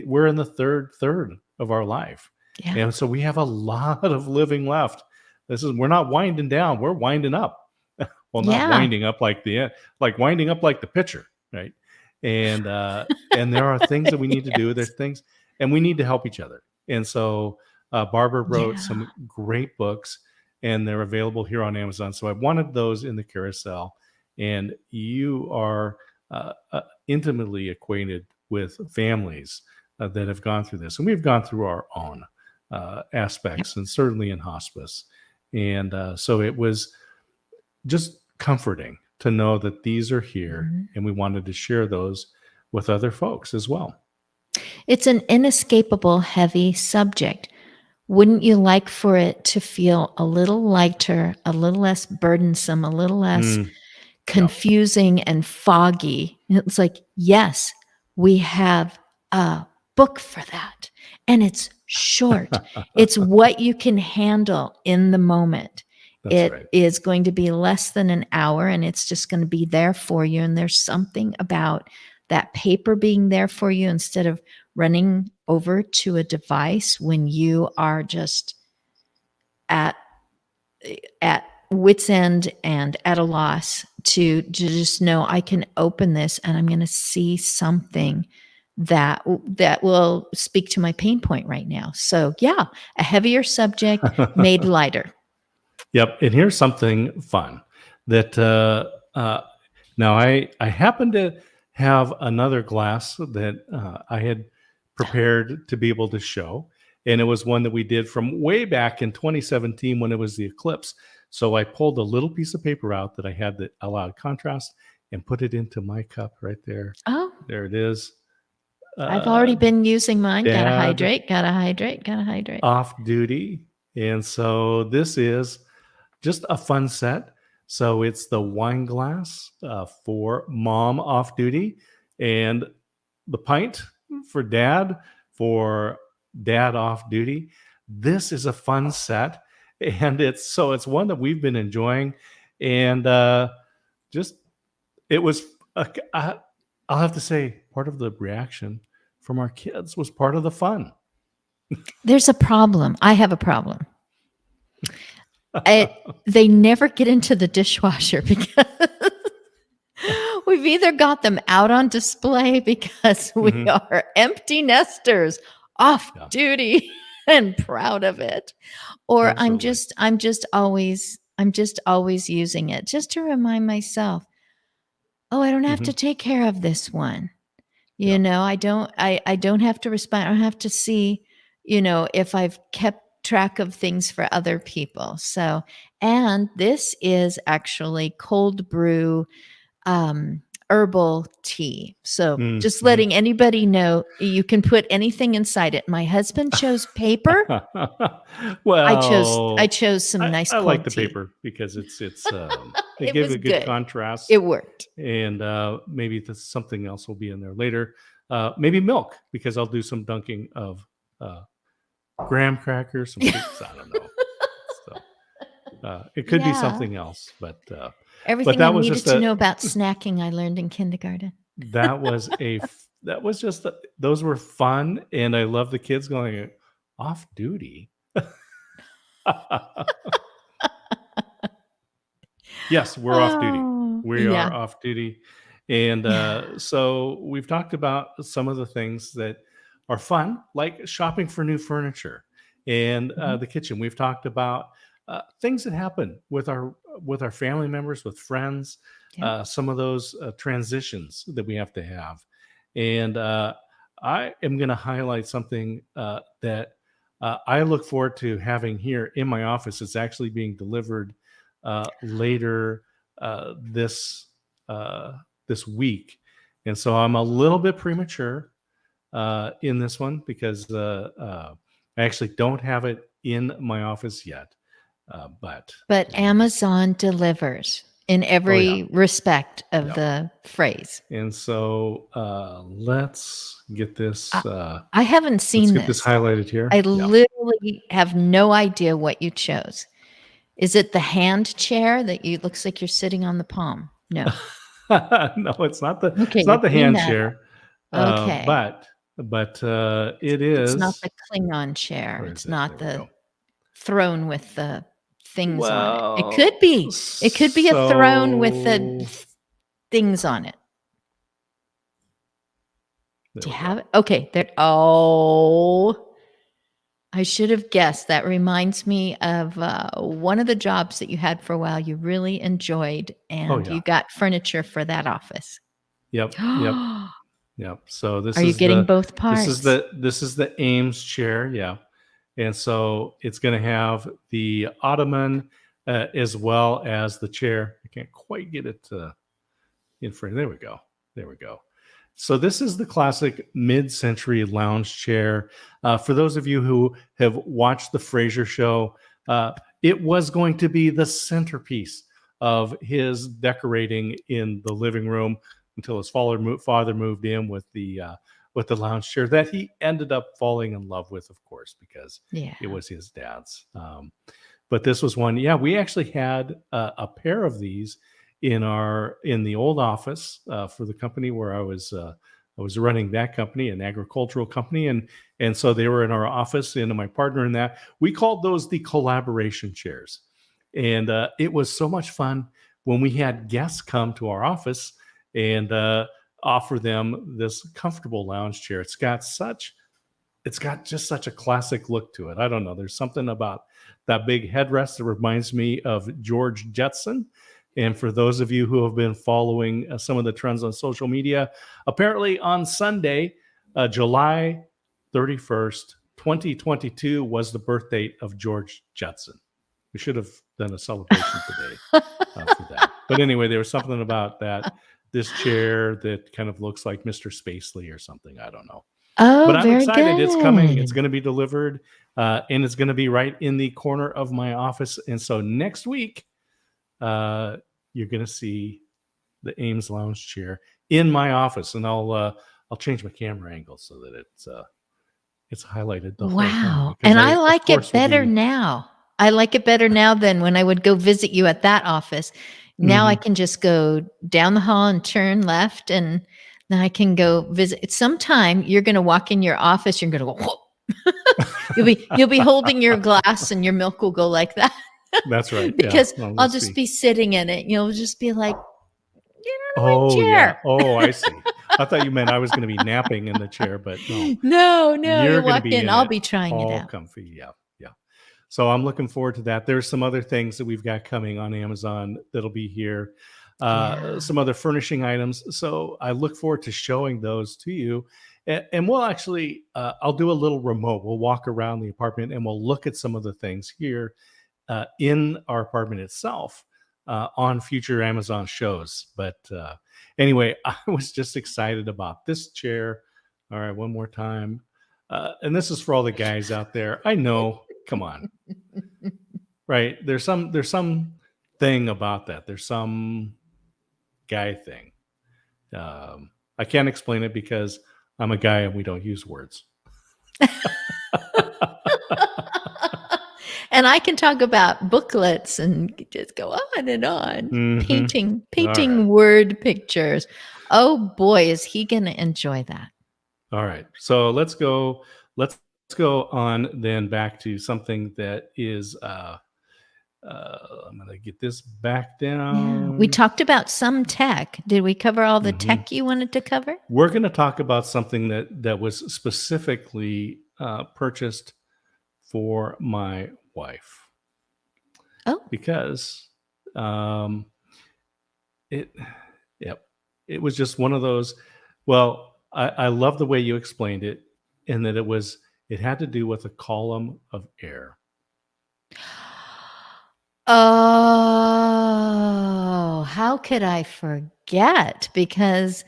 S1: we're in the third of our life, and so we have a lot of living left. We're not winding down; we're winding up. Well, not winding up winding up like the pitcher, right? And there are things that we need to do. There's things, and we need to help each other. And so Barbara wrote some great books, and they're available here on Amazon. So I wanted those in the carousel, and you are intimately acquainted with families that have gone through this, and we've gone through our own aspects, and certainly in hospice. And so it was just comforting to know that these are here, and we wanted to share those with other folks as well.
S2: It's an inescapable, heavy subject. Wouldn't you like for it to feel a little lighter, a little less burdensome, a little less confusing and foggy? It's like, yes, we have a book for that. And it's short. It's what you can handle in the moment.
S1: That's
S2: It
S1: right.
S2: is going to be less than an hour and it's just going to be there for you. And there's something about that paper being there for you instead of running over to a device when you are just at wit's end and at a loss to just know I can open this and I'm going to see something that will speak to my pain point right now. So yeah, a heavier subject made lighter.
S1: Yep. And here's something fun that now I happen to have another glass that I had prepared to be able to show. And it was one that we did from way back in 2017 when it was the eclipse. So I pulled a little piece of paper out that I had that allowed contrast and put it into my cup right there.
S2: Oh,
S1: There it is.
S2: I've already been using mine. Gotta
S1: Dad
S2: hydrate, gotta hydrate, gotta hydrate.
S1: off duty. And so this is just a fun set. So it's the wine glass for mom off duty, and the pint for dad off duty. This is a fun set, and it's one that we've been enjoying, and just it was. I'll have to say, part of the reaction from our kids was part of the fun.
S2: There's a problem. I have a problem. They never get into the dishwasher because we've either got them out on display because we are empty nesters off duty and proud of it, or
S1: Absolutely.
S2: I'm just always using it just to remind myself, oh, I don't have to take care of this one. You know, I don't have to respond. I don't have to see, if I've kept track of things for other people. So, and this is actually cold brew herbal tea. So just letting anybody know you can put anything inside it. My husband chose paper.
S1: Well,
S2: I chose some nice
S1: I
S2: cold
S1: like the
S2: tea.
S1: paper because it
S2: It
S1: gave
S2: was
S1: a good contrast.
S2: It worked.
S1: And maybe something else will be in there later. Maybe milk, because I'll do some dunking of graham crackers, some cookies. I don't know. So, it could be something else, but
S2: everything
S1: that
S2: I
S1: was
S2: needed
S1: just
S2: to know about snacking I learned in kindergarten.
S1: Those were fun, and I love the kids going off duty. Yes, we're off duty. We are off duty. And so we've talked about some of the things that are fun, like shopping for new furniture and the kitchen. We've talked about things that happen with our family members, with friends, some of those transitions that we have to have. And I am going to highlight something that I look forward to having here in my office. It's actually being delivered later this week, and so I'm a little bit premature in this one because I actually don't have it in my office yet. But
S2: Amazon delivers in every respect of the phrase.
S1: And so let's get this.
S2: I haven't seen
S1: let's get this highlighted here.
S2: I literally have no idea what you chose. Is it the hand chair that looks like you're sitting on the palm? No.
S1: No, it's not the it's not the hand chair.
S2: Okay.
S1: But it is.
S2: It's not the Klingon chair. It's not the throne with the things on it. It could be. It could be a throne with the things on it. Do you have it? Okay. There. Oh, I should have guessed. That reminds me of one of the jobs that you had for a while you really enjoyed, and you got furniture for that office.
S1: Yep. Yep. So this
S2: Are you getting both parts?
S1: This is the Ames chair. Yeah. And so it's going to have the ottoman as well as the chair. I can't quite get it in frame. There we go. So this is the classic mid-century lounge chair. For those of you who have watched the Frasier show, it was going to be the centerpiece of his decorating in the living room until his father moved in with the lounge chair that he ended up falling in love with, of course, because it was his dad's. but this was one. Yeah, we actually had a pair of these in the old office for the company where I was running that company, an agricultural company, and so they were in our office, and my partner in that, we called those the collaboration chairs, and it was so much fun when we had guests come to our office and offer them this comfortable lounge chair. It's got just such a classic look to it. I don't know. There's something about that big headrest that reminds me of George Jetson. And for those of you who have been following some of the trends on social media, apparently on Sunday, July 31st, 2022 was the birth date of George Jetson. We should have done a celebration today for that. But anyway, there was something about this chair that kind of looks like Mr. Spacely or something. I don't know.
S2: Oh,
S1: but I'm
S2: very
S1: excited.
S2: good.
S1: It's coming. It's going to be delivered, and it's going to be right in the corner of my office. And so next week, you're going to see the Ames lounge chair in my office, and I'll change my camera angle so that it's highlighted the whole time.
S2: Wow.
S1: because
S2: And I like it
S1: course, will
S2: better
S1: be-
S2: now. I like it better now than when I would go visit you at that office. Now I
S1: Mhm.
S2: can just go down the hall and turn left, and then I can go visit. Sometime you're going to walk in your office. You're going to go, whoa. You'll be holding your glass, and your milk will go like that.
S1: That's right.
S2: Because
S1: Well,
S2: I'll
S1: let's
S2: just
S1: see.
S2: be sitting in it. You'll just be like, get out of my
S1: Oh yeah.
S2: chair.
S1: Oh, I see. I thought you meant I was going to be napping in the chair, but no.
S2: No,
S1: You're
S2: you
S1: going to
S2: walk
S1: be
S2: in.
S1: in
S2: I'll
S1: it
S2: be trying it
S1: all
S2: out.
S1: comfy. Yeah. So I'm looking forward to that. There's some other things that we've got coming on Amazon that'll be here.
S2: Yeah.
S1: Some other furnishing items. So I look forward to showing those to you. And we'll actually, I'll do a little remote. We'll walk around the apartment and we'll look at some of the things here in our apartment itself on future Amazon shows. But anyway, I was just excited about this chair. All right, one more time. And this is for all the guys out there. I know, come on. Right. There's some thing about that. There's some guy thing. I can't explain it because I'm a guy and we don't use words.
S2: And I can talk about booklets and just go on and on.
S1: Mhm.
S2: Painting
S1: right.
S2: word pictures. Oh boy, is he going to enjoy that.
S1: All right. So let's go on then back to something that is I'm going to get this back
S2: Yeah.
S1: down.
S2: We talked about some tech. Did we cover all the
S1: Mhm.
S2: tech you wanted to cover?
S1: We're going to talk about something that was specifically purchased for my wife.
S2: Oh.
S1: Because it was just one of those. Well, I love the way you explained it, and that it had to do with a column of air.
S2: Oh, how could I forget? Because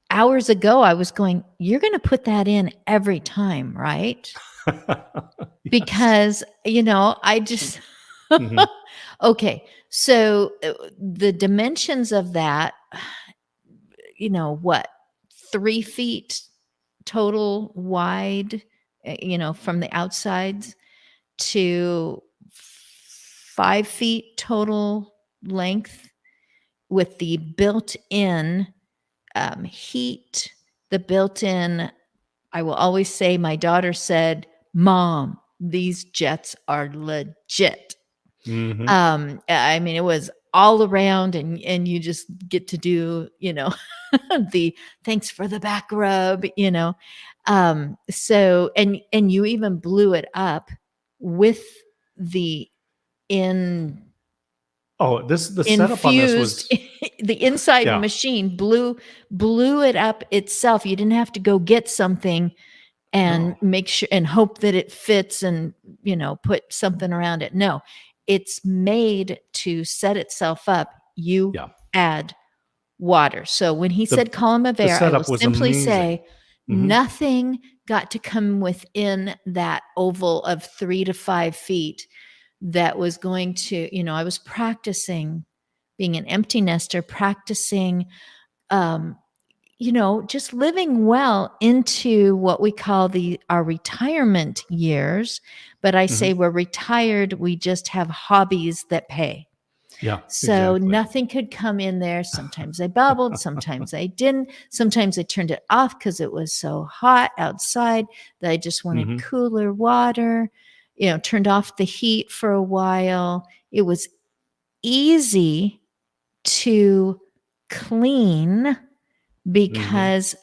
S2: hours ago I was going, you're going to put that in every time, right?
S1: Yes.
S2: Because, I just,
S1: Mhm.
S2: okay. So the dimensions of that, what, 3 feet total wide, from the outsides to 5 feet total length with the built-in heat, the built-in, I will always say, my daughter said, Mom, these jets are legit.
S1: Mhm.
S2: I mean, it was all around, and you just get to do, the thanks for the back rub, so, and you even blew it up with the
S1: The setup on this
S2: infused
S1: was
S2: the inside
S1: Yeah.
S2: machine blew it up itself. You didn't have to go get something and
S1: No.
S2: make sure and hope that it fits and put something around it. No, it's made to set itself up. You
S1: Yeah.
S2: add water. So when he said column of
S1: the
S2: air, I will
S1: setup was
S2: simply
S1: amazing.
S2: say
S1: Mhm.
S2: nothing got to come within that oval of 3 to 5 feet that was going to, I was practicing being an empty nester, practicing just living well into what we call our retirement years. But I say we're retired. We just have hobbies that pay.
S1: Yeah,
S2: So
S1: exactly.
S2: nothing could come in there. Sometimes I bubbled, sometimes I didn't. Sometimes I turned it off because it was so hot outside that I just wanted cooler water. Turned off the heat for a while. It was easy to clean because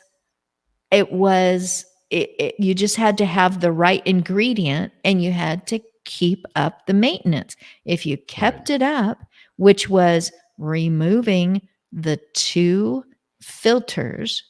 S2: you just had to have the right ingredient and you had to keep up the maintenance. If you kept it up, which was removing the 2 filters,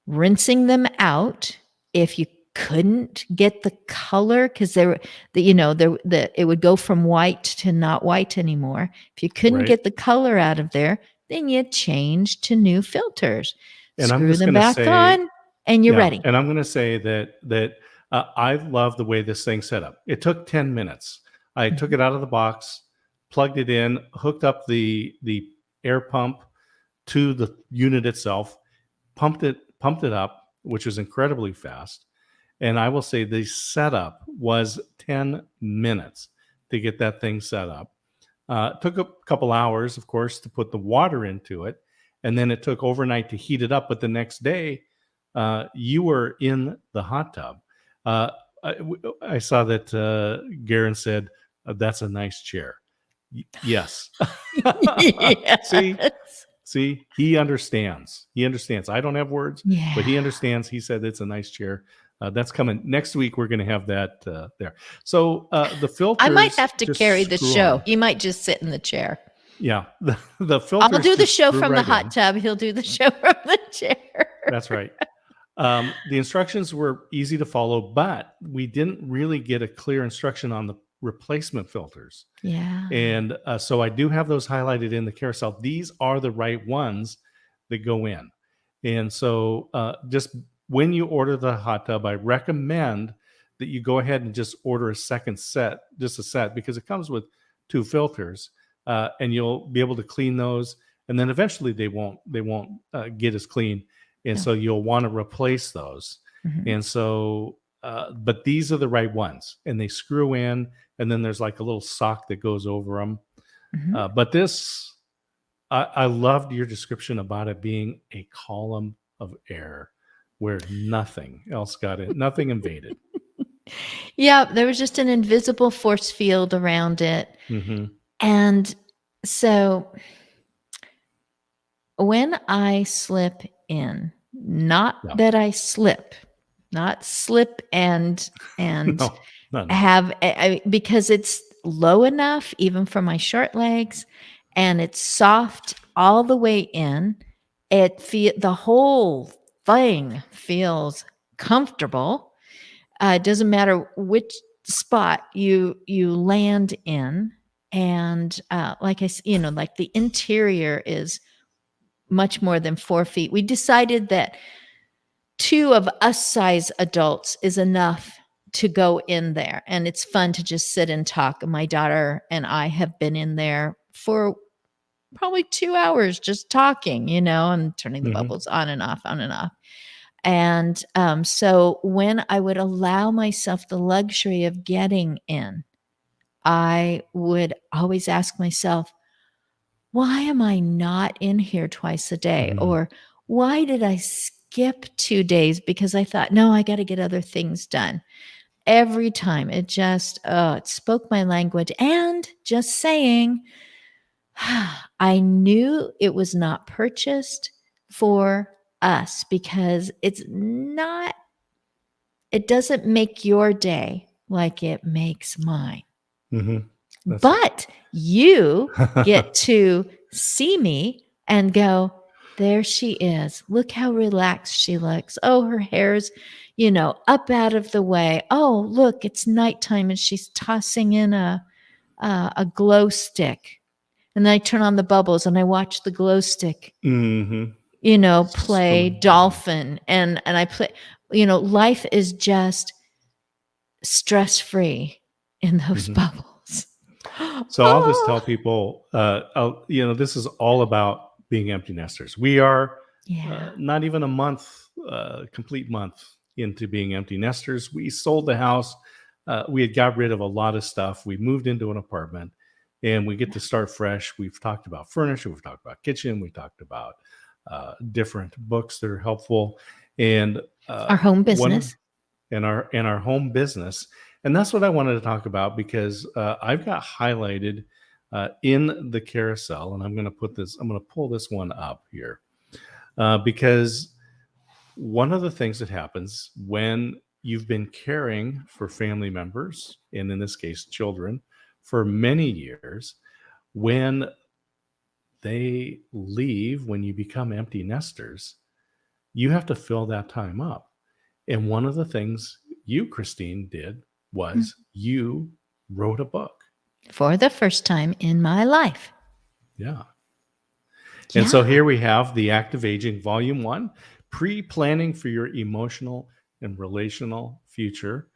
S2: rinsing them out. If you couldn't get the color, because it would go from white to not white anymore. If you couldn't get the color out of there, then you change to new filters.
S1: And I'm
S2: Screw
S1: just
S2: them
S1: going to
S2: back
S1: say,
S2: on, and you're ready.
S1: And I'm going to say that I love the way this thing's set up. It took 10 minutes. I took it out of the box, plugged it in, hooked up the air pump to the unit itself, pumped it up, which was incredibly fast. And I will say the setup was 10 minutes to get that thing set up. It took a couple hours, of course, to put the water into it. And then it took overnight to heat it up. But the next day, you were in the hot tub. I saw that Garen said, that's a nice chair. Yes. See, he understands. I don't have words, but he understands. He said it's a nice chair. That's coming next week. We're going to have that there. So the filters.
S2: I might have to carry the show.
S1: On.
S2: He might just sit in the chair.
S1: Yeah, the filters.
S2: I'll do the show from the hot tub. He'll do the show from the chair.
S1: That's right. The instructions were easy to follow, but we didn't really get a clear instruction on the replacement filters.
S2: Yeah.
S1: And so I do have those highlighted in the carousel. These are the right ones that go in. And so just when you order the hot tub, I recommend that you go ahead and just order a second set, just a set, because it comes with 2 filters. And you'll be able to clean those, and then eventually they won't get as clean, and so you'll want to replace those. And so, but these are the right ones, and they screw in, and then there's like a little sock that goes over them. But this, I loved your description about it being a column of air where nothing else got in, nothing invaded.
S2: Yeah, there was just an invisible force field around it. And so when I slip in, not that I slip, not slip and
S1: No.
S2: have, because it's low enough, even for my short legs, and it's soft all the way in. The whole thing feels comfortable. It doesn't matter which spot you land in. And like the interior is much more than 4 feet. We decided that 2 of us size adults is enough to go in there. And it's fun to just sit and talk. My daughter and I have been in there for probably 2 hours just talking, and turning the bubbles on and off, on and off. And so when I would allow myself the luxury of getting in, I would always ask myself, why am I not in here twice a day? Or why did I skip 2 days? Because I thought, no, I got to get other things done. Every time it just, it spoke my language. And just saying, I knew it was not purchased for us because it doesn't make your day like it makes mine. But you get to see me and go, there she is. Look how relaxed she looks. Oh, her hair's, up out of the way. Oh, look, it's nighttime and she's tossing in a glow stick. And then I turn on the bubbles and I watch the glow stick, play dolphin. And I play, life is just stress-free in those bubbles.
S1: So I'll just tell people, this is all about being empty nesters. We are
S2: Yeah.
S1: not even a month, complete month into being empty nesters. We sold the house. We had got rid of a lot of stuff. We moved into an apartment and we get to start fresh. We've talked about furniture. We've talked about kitchen. We talked about different books that are helpful, and
S2: Our home business.
S1: in our home business. And that's what I wanted to talk about, because I've got highlighted in the carousel, and I'm going to pull this one up here, because one of the things that happens when you've been caring for family members, and in this case, children, for many years, when they leave, when you become empty nesters, you have to fill that time up. And one of the things you, Christine, did was you wrote a book.
S2: For the first time in my life.
S1: Yeah. And so here we have The Act of Aging, Volume 1, Pre-Planning for Your Emotional and Relational Future.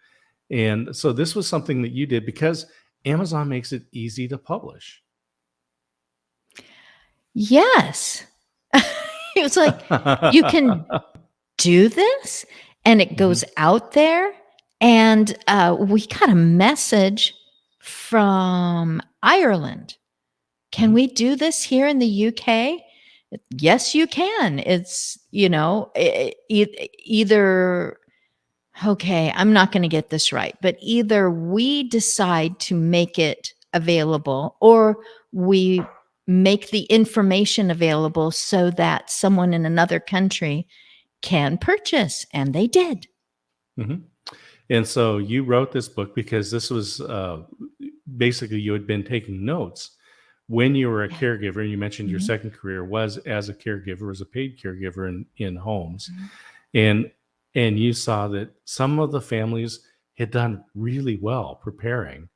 S1: And so this was something that you did because Amazon makes it easy to publish.
S2: Yes. It was like, you can do this, and it goes out there. And we got a message from Ireland. Can we do this here in the UK? Yes, you can. It's, either, okay, I'm not going to get this right, but either we decide to make it available, or we make the information available so that someone in another country can purchase. And they did.
S1: Mm-hmm. And so you wrote this book because this was basically, you had been taking notes when you were a caregiver. And you mentioned your second career was as a caregiver, as a paid caregiver in homes. And you saw that some of the families had done really well preparing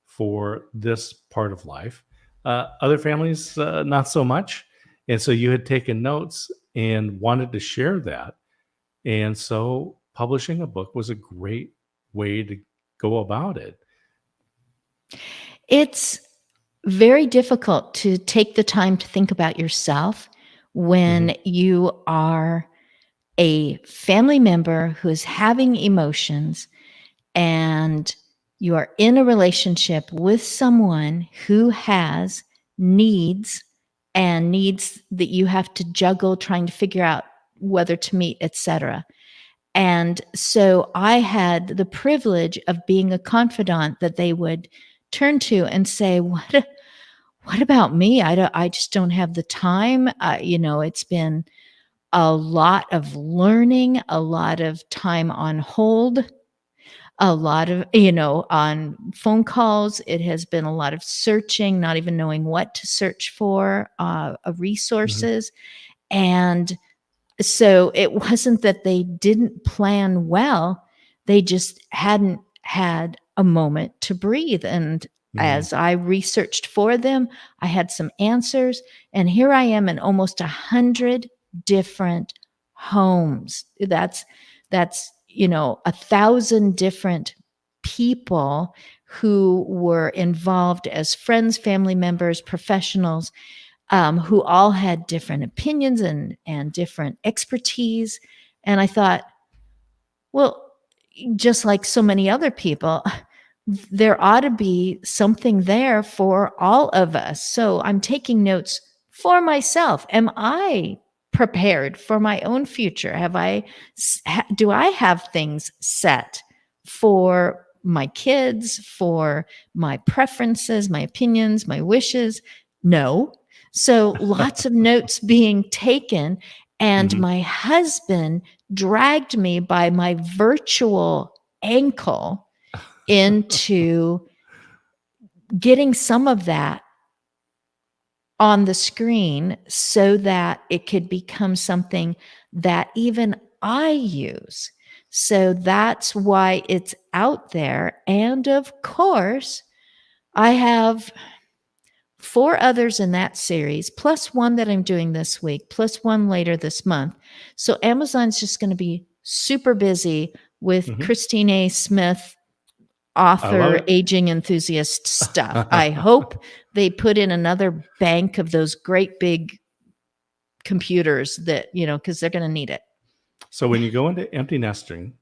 S1: for this part of life. Other families, not so much. And so you had taken notes and wanted to share that. And so publishing a book was a great way to go about it.
S2: It's very difficult to take the time to think about yourself when you are a family member who is having emotions, and you are in a relationship with someone who has needs, and needs that you have to juggle, trying to figure out whether to meet, etc. And so I had the privilege of being a confidant that they would turn to and say, what about me? I just don't have the time. It's been a lot of learning, a lot of time on hold, a lot of, on phone calls. It has been a lot of searching, not even knowing what to search for, resources. And so it wasn't that they didn't plan well. They just hadn't had a moment to breathe. And as I researched for them, I had some answers. And here I am in almost 100 different homes. That's 1,000 different people who were involved as friends, family members, professionals, who all had different opinions and different expertise. And I thought, well, just like so many other people, there ought to be something there for all of us. So I'm taking notes for myself. Am I prepared for my own future? Do I have things set for my kids, for my preferences, my opinions, my wishes? No. So lots of notes being taken. And my husband dragged me by my virtual ankle into getting some of that on the screen so that it could become something that even I use. So that's why it's out there. And of course, I have 4 others in that series, plus one that I'm doing this week, plus one later this month. So Amazon's just going to be super busy with Christine A. Smith, author, aging enthusiast stuff. I hope they put in another bank of those great big computers that, because they're going to need it.
S1: So when you go into empty nesting,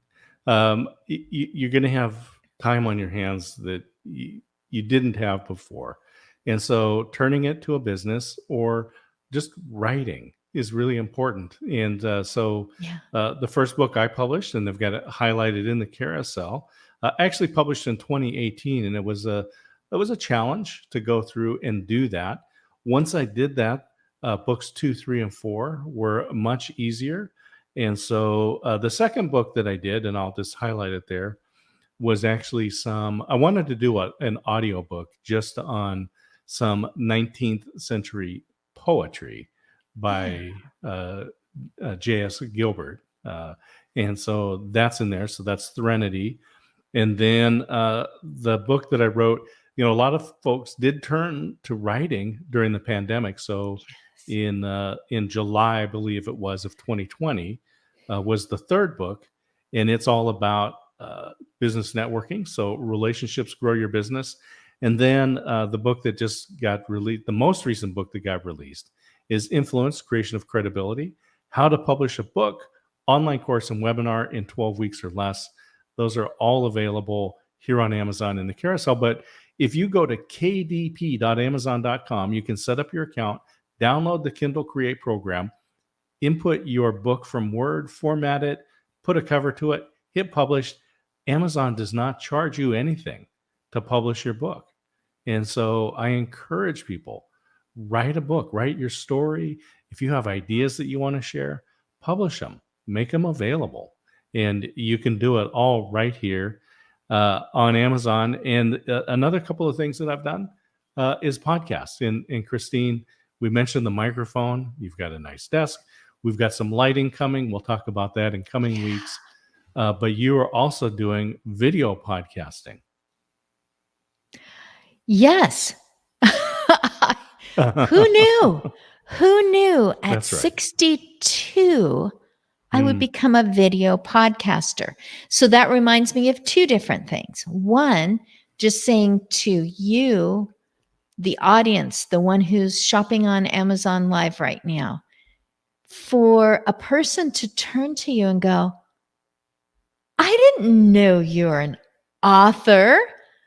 S1: you're going to have time on your hands that you didn't have before. And so turning it to a business or just writing is really important. And the first book I published, and they've got it highlighted in the carousel, actually published in 2018, and it was a challenge to go through and do that. Once I did that, books 2, 3, and 4 were much easier. And so the second book that I did, and I'll just highlight it there, was actually I wanted to do an audio book just on some 19th century poetry by J.S. Gilbert. And so that's in there. So that's Serenity. And then the book that I wrote, a lot of folks did turn to writing during the pandemic. So in July, I believe it was, of 2020, was the third book. And it's all about business networking. So relationships grow your business. And then the book that just got released, the most recent book that got released, is Influence, Creation of Credibility: How to Publish a Book, Online Course, and Webinar in 12 Weeks or Less. Those are all available here on Amazon in the carousel. But if you go to kdp.amazon.com, you can set up your account, download the Kindle Create program, input your book from Word, format it, put a cover to it, hit publish. Amazon does not charge you anything to publish your book. And so I encourage people, write a book, write your story. If you have ideas that you want to share, publish them, make them available. And you can do it all right here on Amazon. And another couple of things that I've done is podcasts. And Christine, we mentioned the microphone. You've got a nice desk. We've got some lighting coming. We'll talk about that in coming weeks. But you are also doing video podcasting.
S2: Yes. Who knew? Who knew at
S1: That's right.
S2: 62 I would become a video podcaster? So that reminds me of two different things. One, just saying to you, the audience, the one who's shopping on Amazon Live right now, for a person to turn to you and go, I didn't know you're an author.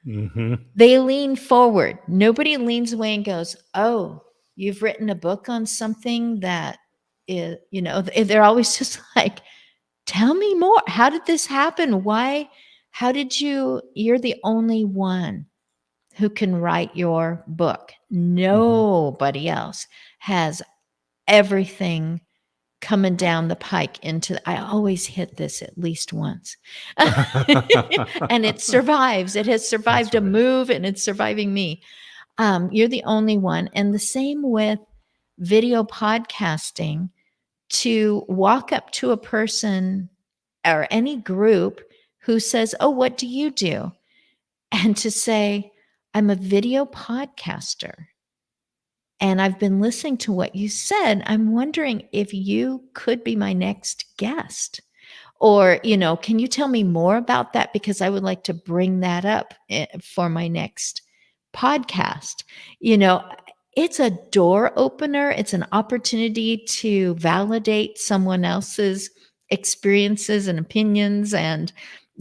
S1: Mm-hmm.
S2: They lean forward. Nobody leans away and goes, oh, you've written a book on something that is, they're always just like, tell me more. How did this happen? Why? How did you're the only one who can write your book. Nobody else has everything coming down the pike I always hit this at least once. And it survives. It has survived a move and it's surviving me. You're the only one. And the same with video podcasting, to walk up to a person or any group who says, oh, what do you do? And to say, I'm a video podcaster. And I've been listening to what you said. I'm wondering if you could be my next guest. Or, can you tell me more about that? Because I would like to bring that up for my next podcast. It's a door opener. It's an opportunity to validate someone else's experiences and opinions and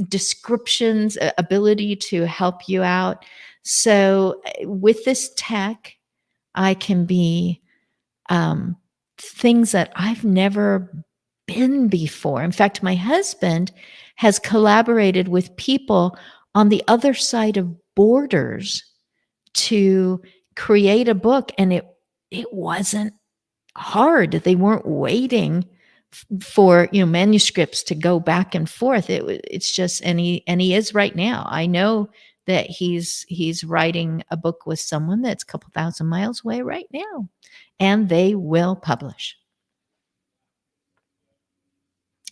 S2: descriptions, ability to help you out. So with this tech, I can be things that I've never been before. In fact, my husband has collaborated with people on the other side of borders to create a book, and it wasn't hard. They weren't waiting for manuscripts to go back and forth. It's just and he is right now. I know that he's writing a book with someone that's a couple thousand miles away right now, and they will publish.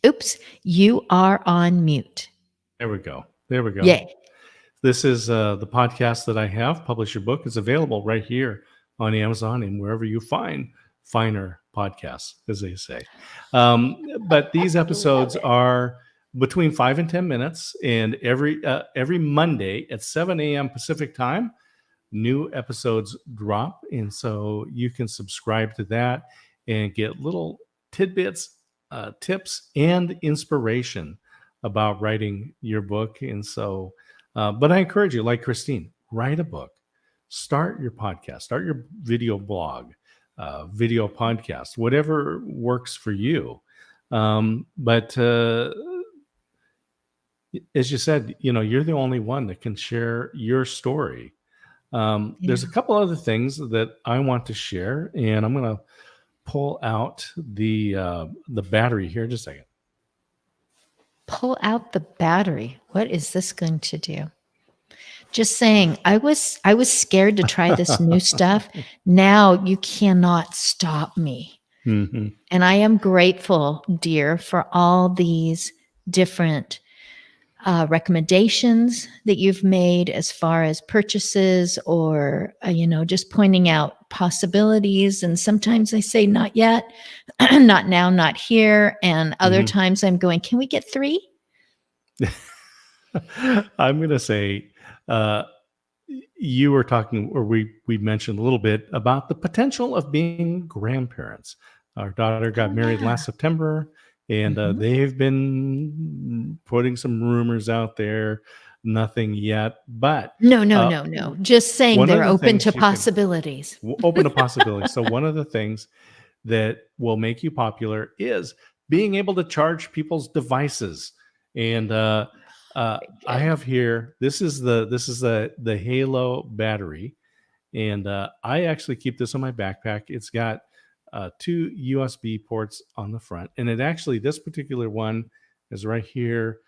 S2: Oops, you are on mute.
S1: There we go.
S2: Yay.
S1: This is the podcast that I have. Publish Your Book is available right here on Amazon and wherever you find finer podcasts, as they say. But these episodes are between 5 and 10 minutes, and every Monday at 7 a.m. Pacific time, new episodes drop. And so you can subscribe to that. and get little tidbits, tips, and inspiration about writing your book. And so, but I encourage you, like Christine, write a book, start your podcast, start your video blog, video podcast, whatever works for you. But as you said, you're the only one that can share your story. There's a couple other things that I want to share, and I'm going to pull out the battery here in just a second.
S2: Pull out the battery. What is this going to do? Just saying, I was scared to try this new stuff. Now you cannot stop me.
S1: Mm-hmm.
S2: And I am grateful, dear, for all these different recommendations that you've made as far as purchases or, just pointing out possibilities. And sometimes I say, not yet, not now, not here. And other times I'm going, can we get 3?
S1: I'm going to say, you were talking, or we mentioned a little bit about the potential of being grandparents. Our daughter got married last September, and they've been putting some rumors out there. Nothing yet, but
S2: no. Just saying they're open to possibilities.
S1: Open to possibilities. So one of the things that will make you popular is being able to charge people's devices. And I have here, this is the Halo battery, and I actually keep this on my backpack. It's got 2 USB ports on the front, and this particular one is right here.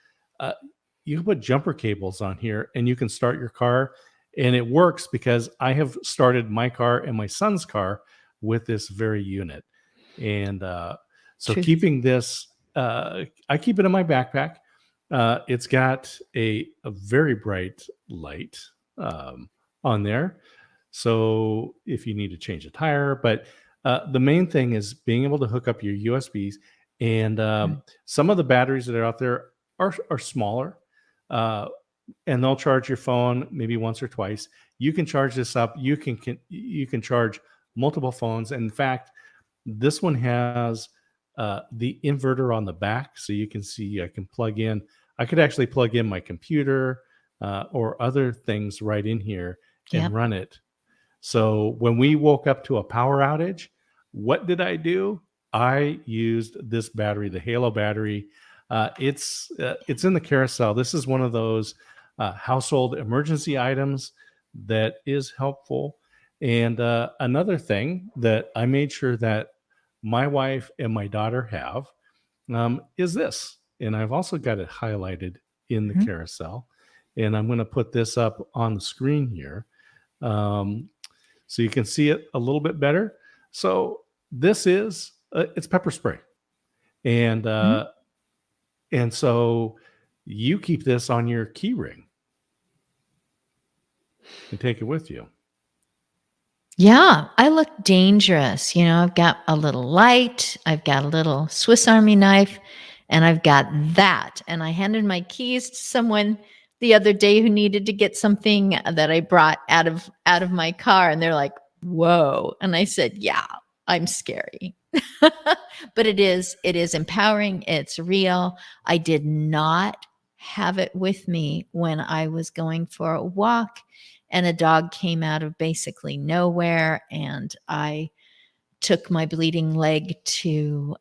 S1: You can put jumper cables on here, and you can start your car, and it works because I have started my car and my son's car with this very unit. And so keeping this, I keep it in my backpack. It's got a very bright light on there. So if you need to change a tire, but the main thing is being able to hook up your USBs. And some of the batteries that are out there are smaller, and they'll charge your phone maybe once or twice. You can charge this up. You can charge multiple phones. And in fact, this one has the inverter on the back, so you can see I can plug in. I could actually plug in my computer or other things right in here and run it. So when we woke up to a power outage, what did I do? I used this battery, the Halo battery. It's in the carousel. This is one of those household emergency items that is helpful. And another thing that I made sure that my wife and my daughter have is this. And I've also got it highlighted in the carousel. And I'm going to put this up on the screen here so you can see it a little bit better. So this is, it's pepper spray. And so you keep this on your key ring and take it with you.
S2: Yeah, I look dangerous. I've got a little light, I've got a little Swiss Army knife, and I've got that. And I handed my keys to someone the other day who needed to get something that I brought out of my car. And they're like, whoa. And I said, yeah, I'm scary. But it is empowering. It's real. I did not have it with me when I was going for a walk, and a dog came out of basically nowhere, and I took my bleeding leg to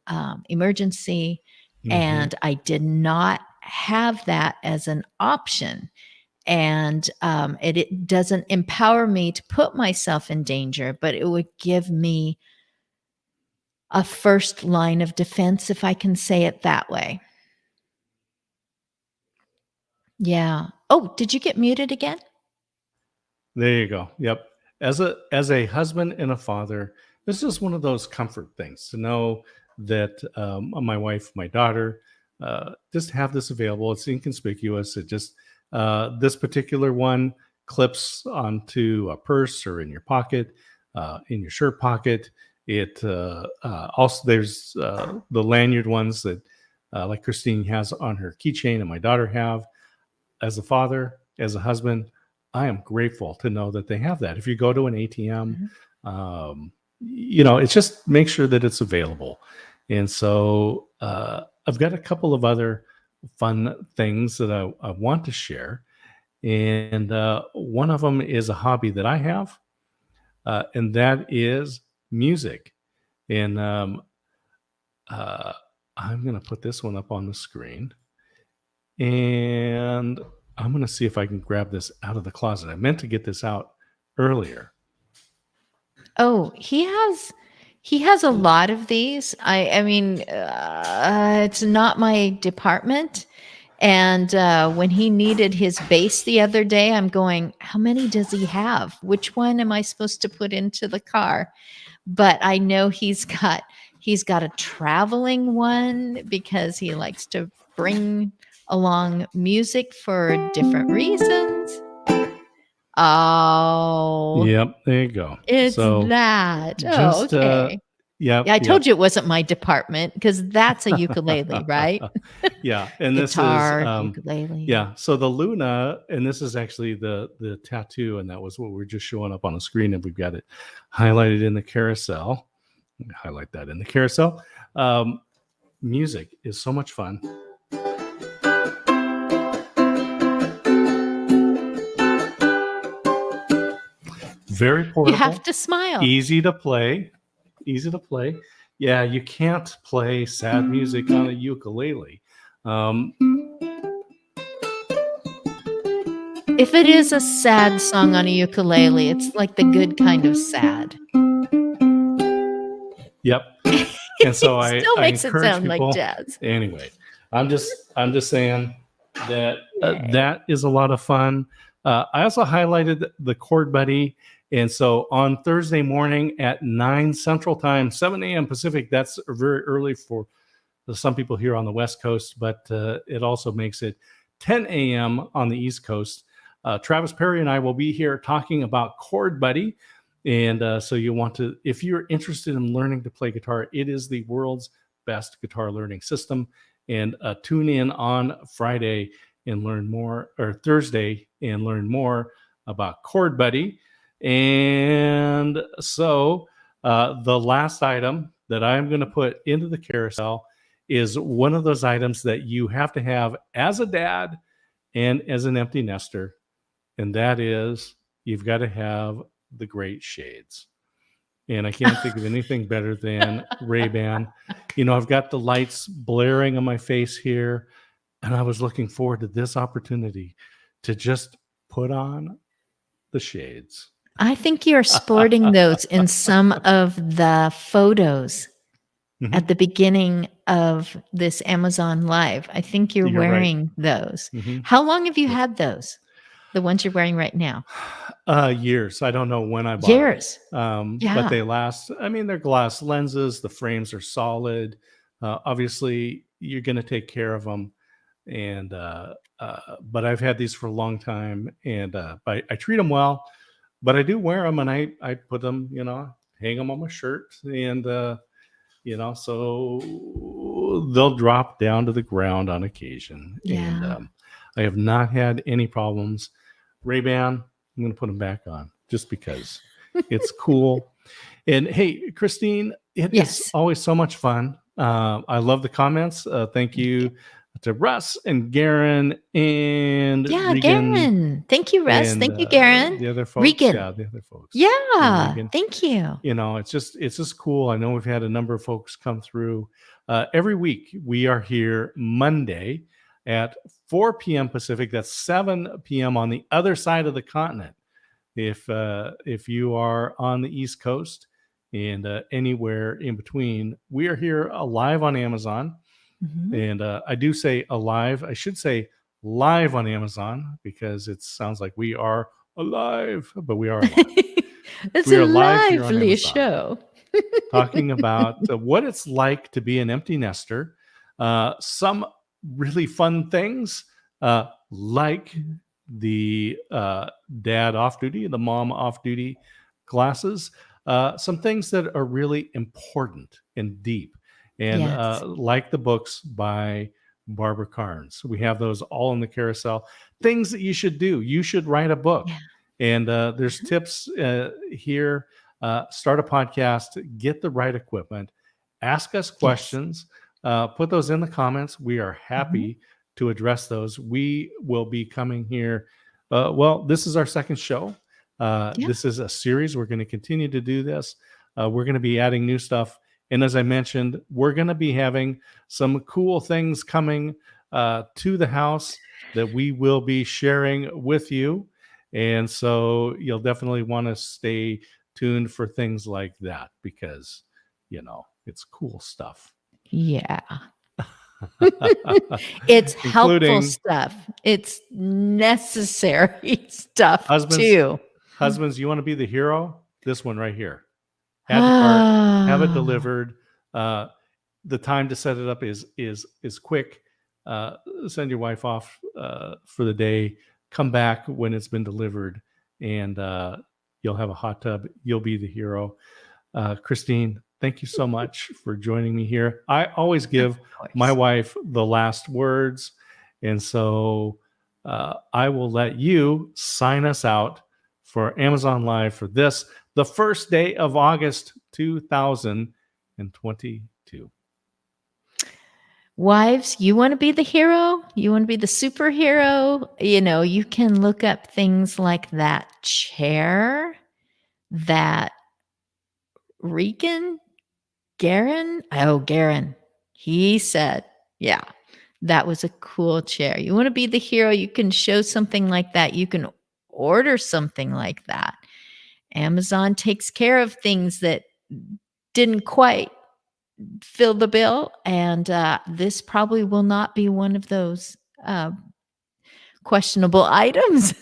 S2: emergency, and I did not have that as an option. And it doesn't empower me to put myself in danger, but it would give me a first line of defense, if I can say it that way. Yeah. Oh, did you get muted again?
S1: There you go. Yep. As a husband and a father, this is one of those comfort things to know that my wife, my daughter, just have this available. It's inconspicuous. It just this particular one clips onto a purse or in your pocket, in your shirt pocket. It also there's the lanyard ones that like Christine has on her keychain and my daughter have. As a father, as a husband, I am grateful to know that they have that. If you go to an ATM, it's just make sure that it's available. And so I've got a couple of other fun things that I want to share. And one of them is a hobby that I have, and that is music. And I'm going to put this one up on the screen. And I'm going to see if I can grab this out of the closet. I meant to get this out earlier.
S2: Oh, he has a lot of these. I mean, it's not my department. And when he needed his bass the other day, I'm going, how many does he have? Which one am I supposed to put into the car? But I know he's got a traveling one because he likes to bring along music for different reasons. Oh,
S1: Yep, there you go.
S2: it's
S1: So
S2: that.
S1: just
S2: Oh, okay.
S1: yep,
S2: Yeah, I told you it wasn't my department because that's a ukulele, right?
S1: Yeah, and
S2: Guitar,
S1: this is
S2: ukulele.
S1: yeah. So the Luna, and this is actually the tattoo, and that was what we're just showing up on the screen, and we've got it highlighted in the carousel. Highlight that in the carousel. Music is so much fun. Very portable.
S2: You have to smile.
S1: Easy to play. Yeah, you can't play sad music on a ukulele.
S2: If it is a sad song on a ukulele, it's like the good kind of sad.
S1: Yep. And so I
S2: still makes
S1: encourage
S2: it sound
S1: people,
S2: like jazz.
S1: Anyway, I'm just saying that that is a lot of fun. I also highlighted the Chord Buddy. And so on Thursday morning at 9 Central Time, 7 a.m. Pacific, that's very early for some people here on the West Coast, but it also makes it 10 a.m. on the East Coast. Travis Perry and I will be here talking about Chord Buddy. And so you want to, if you're interested in learning to play guitar, it is the world's best guitar learning system. And tune in on Friday and learn more, or Thursday and learn more about Chord Buddy. And so the last item that I'm going to put into the carousel is one of those items that you have to have as a dad and as an empty nester. And that is, you've got to have the great shades. And I can't think of anything better than Ray-Ban. I've got the lights blaring on my face here, and I was looking forward to this opportunity to just put on the shades.
S2: I think you're sporting those in some of the photos at the beginning of this Amazon Live. I think you're wearing those. How long have you had those? The ones you're wearing right now?
S1: Years. I don't know when I bought
S2: years.
S1: But they last. I mean, they're glass lenses. The frames are solid. Obviously, you're going to take care of them. And but I've had these for a long time, and I treat them well. But I do wear them, and I put them, hang them on my shirt, and so they'll drop down to the ground on occasion.
S2: Yeah.
S1: And I have not had any problems. Ray-Ban, I'm going to put them back on just because it's cool. And hey, Christine, it is always so much fun. I love the comments. Thank you to Russ and Garen and Regan.
S2: Garen. Thank you, Russ. Thank you, Garen.
S1: The other folks.
S2: Regan.
S1: Yeah, the other folks.
S2: Yeah. Thank you.
S1: It's just cool. I know we've had a number of folks come through. Every week we are here Monday at 4 p.m. Pacific. That's 7 p.m. on the other side of the continent. If you are on the East Coast and anywhere in between, we are here live on Amazon. And I do say alive. I should say live on Amazon because it sounds like we are alive, but we are alive.
S2: It's
S1: we
S2: a
S1: are live
S2: lively show.
S1: Talking about what it's like to be an empty nester. Some really fun things like the dad off duty, the mom off duty classes. Some things that are really important and deep. And like the books by Barbara Carnes. We have those all in the carousel. Things that you should do. You should write a book. And there's tips here start a podcast, get the right equipment, ask us questions, put those in the comments. We are happy to address those. We will be coming here. Well, this is our second show. This is a series. We're going to continue to do this. We're going to be adding new stuff. And as I mentioned, we're going to be having some cool things coming to the house that we will be sharing with you. And so you'll definitely want to stay tuned for things like that because, it's cool stuff.
S2: Yeah. It's helpful stuff. It's necessary stuff too.
S1: Husbands, you want to be the hero? This one right here. Add the cart, have it delivered. The time to set it up is quick. Send your wife off for the day. Come back when it's been delivered, and you'll have a hot tub. You'll be the hero. Christine, thank you so much for joining me here. I always give my wife the last words, and so I will let you sign us out for Amazon Live for this, the first day of August 2022.
S2: Wives, you want to be the hero? You want to be the superhero? You can look up things like that chair that Garen, he said, yeah, that was a cool chair. You want to be the hero? You can show something like that. You can order something like that. Amazon takes care of things that didn't quite fill the bill. And this probably will not be one of those questionable items.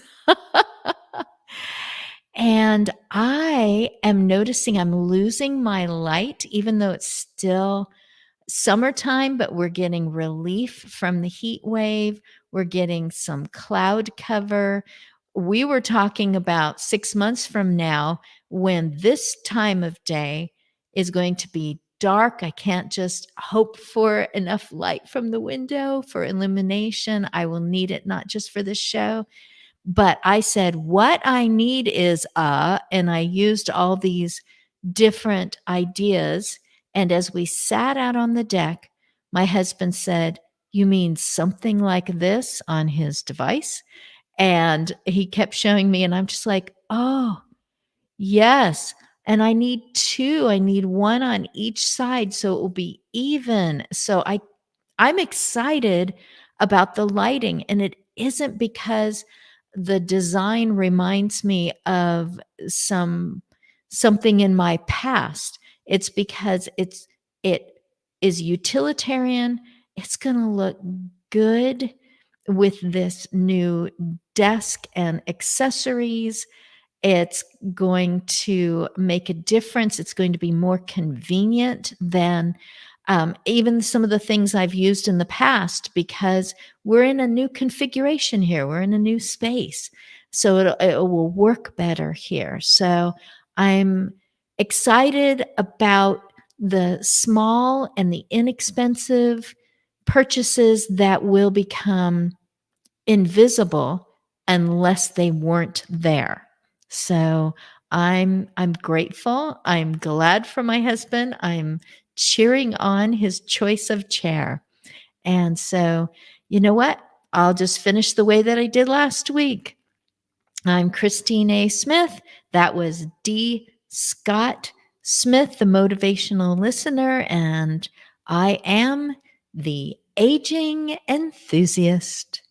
S2: And I am noticing I'm losing my light, even though it's still summertime, but we're getting relief from the heat wave. We're getting some cloud cover. We were talking about 6 months from now when this time of day is going to be dark. I can't just hope for enough light from the window for illumination. I will need it not just for this show. But I said, what I need is and I used all these different ideas. And as we sat out on the deck, my husband said, you mean something like this on his device? And he kept showing me, and I'm just like, oh, yes. And I need two. I need one on each side so it will be even. So I'm excited about the lighting, and it isn't because the design reminds me of something in my past. It's because it is utilitarian. It's going to look good with this new desk and accessories. It's going to make a difference. It's going to be more convenient than even some of the things I've used in the past because we're in a new configuration here. We're in a new space. So it will work better here. So I'm excited about the small and the inexpensive purchases that will become invisible unless they weren't there. So I'm grateful. I'm glad for my husband. I'm cheering on his choice of chair. And so, you know what? I'll just finish the way that I did last week. I'm Christine A. Smith. That was D. Scott Smith, the motivational listener, and I am the aging enthusiast.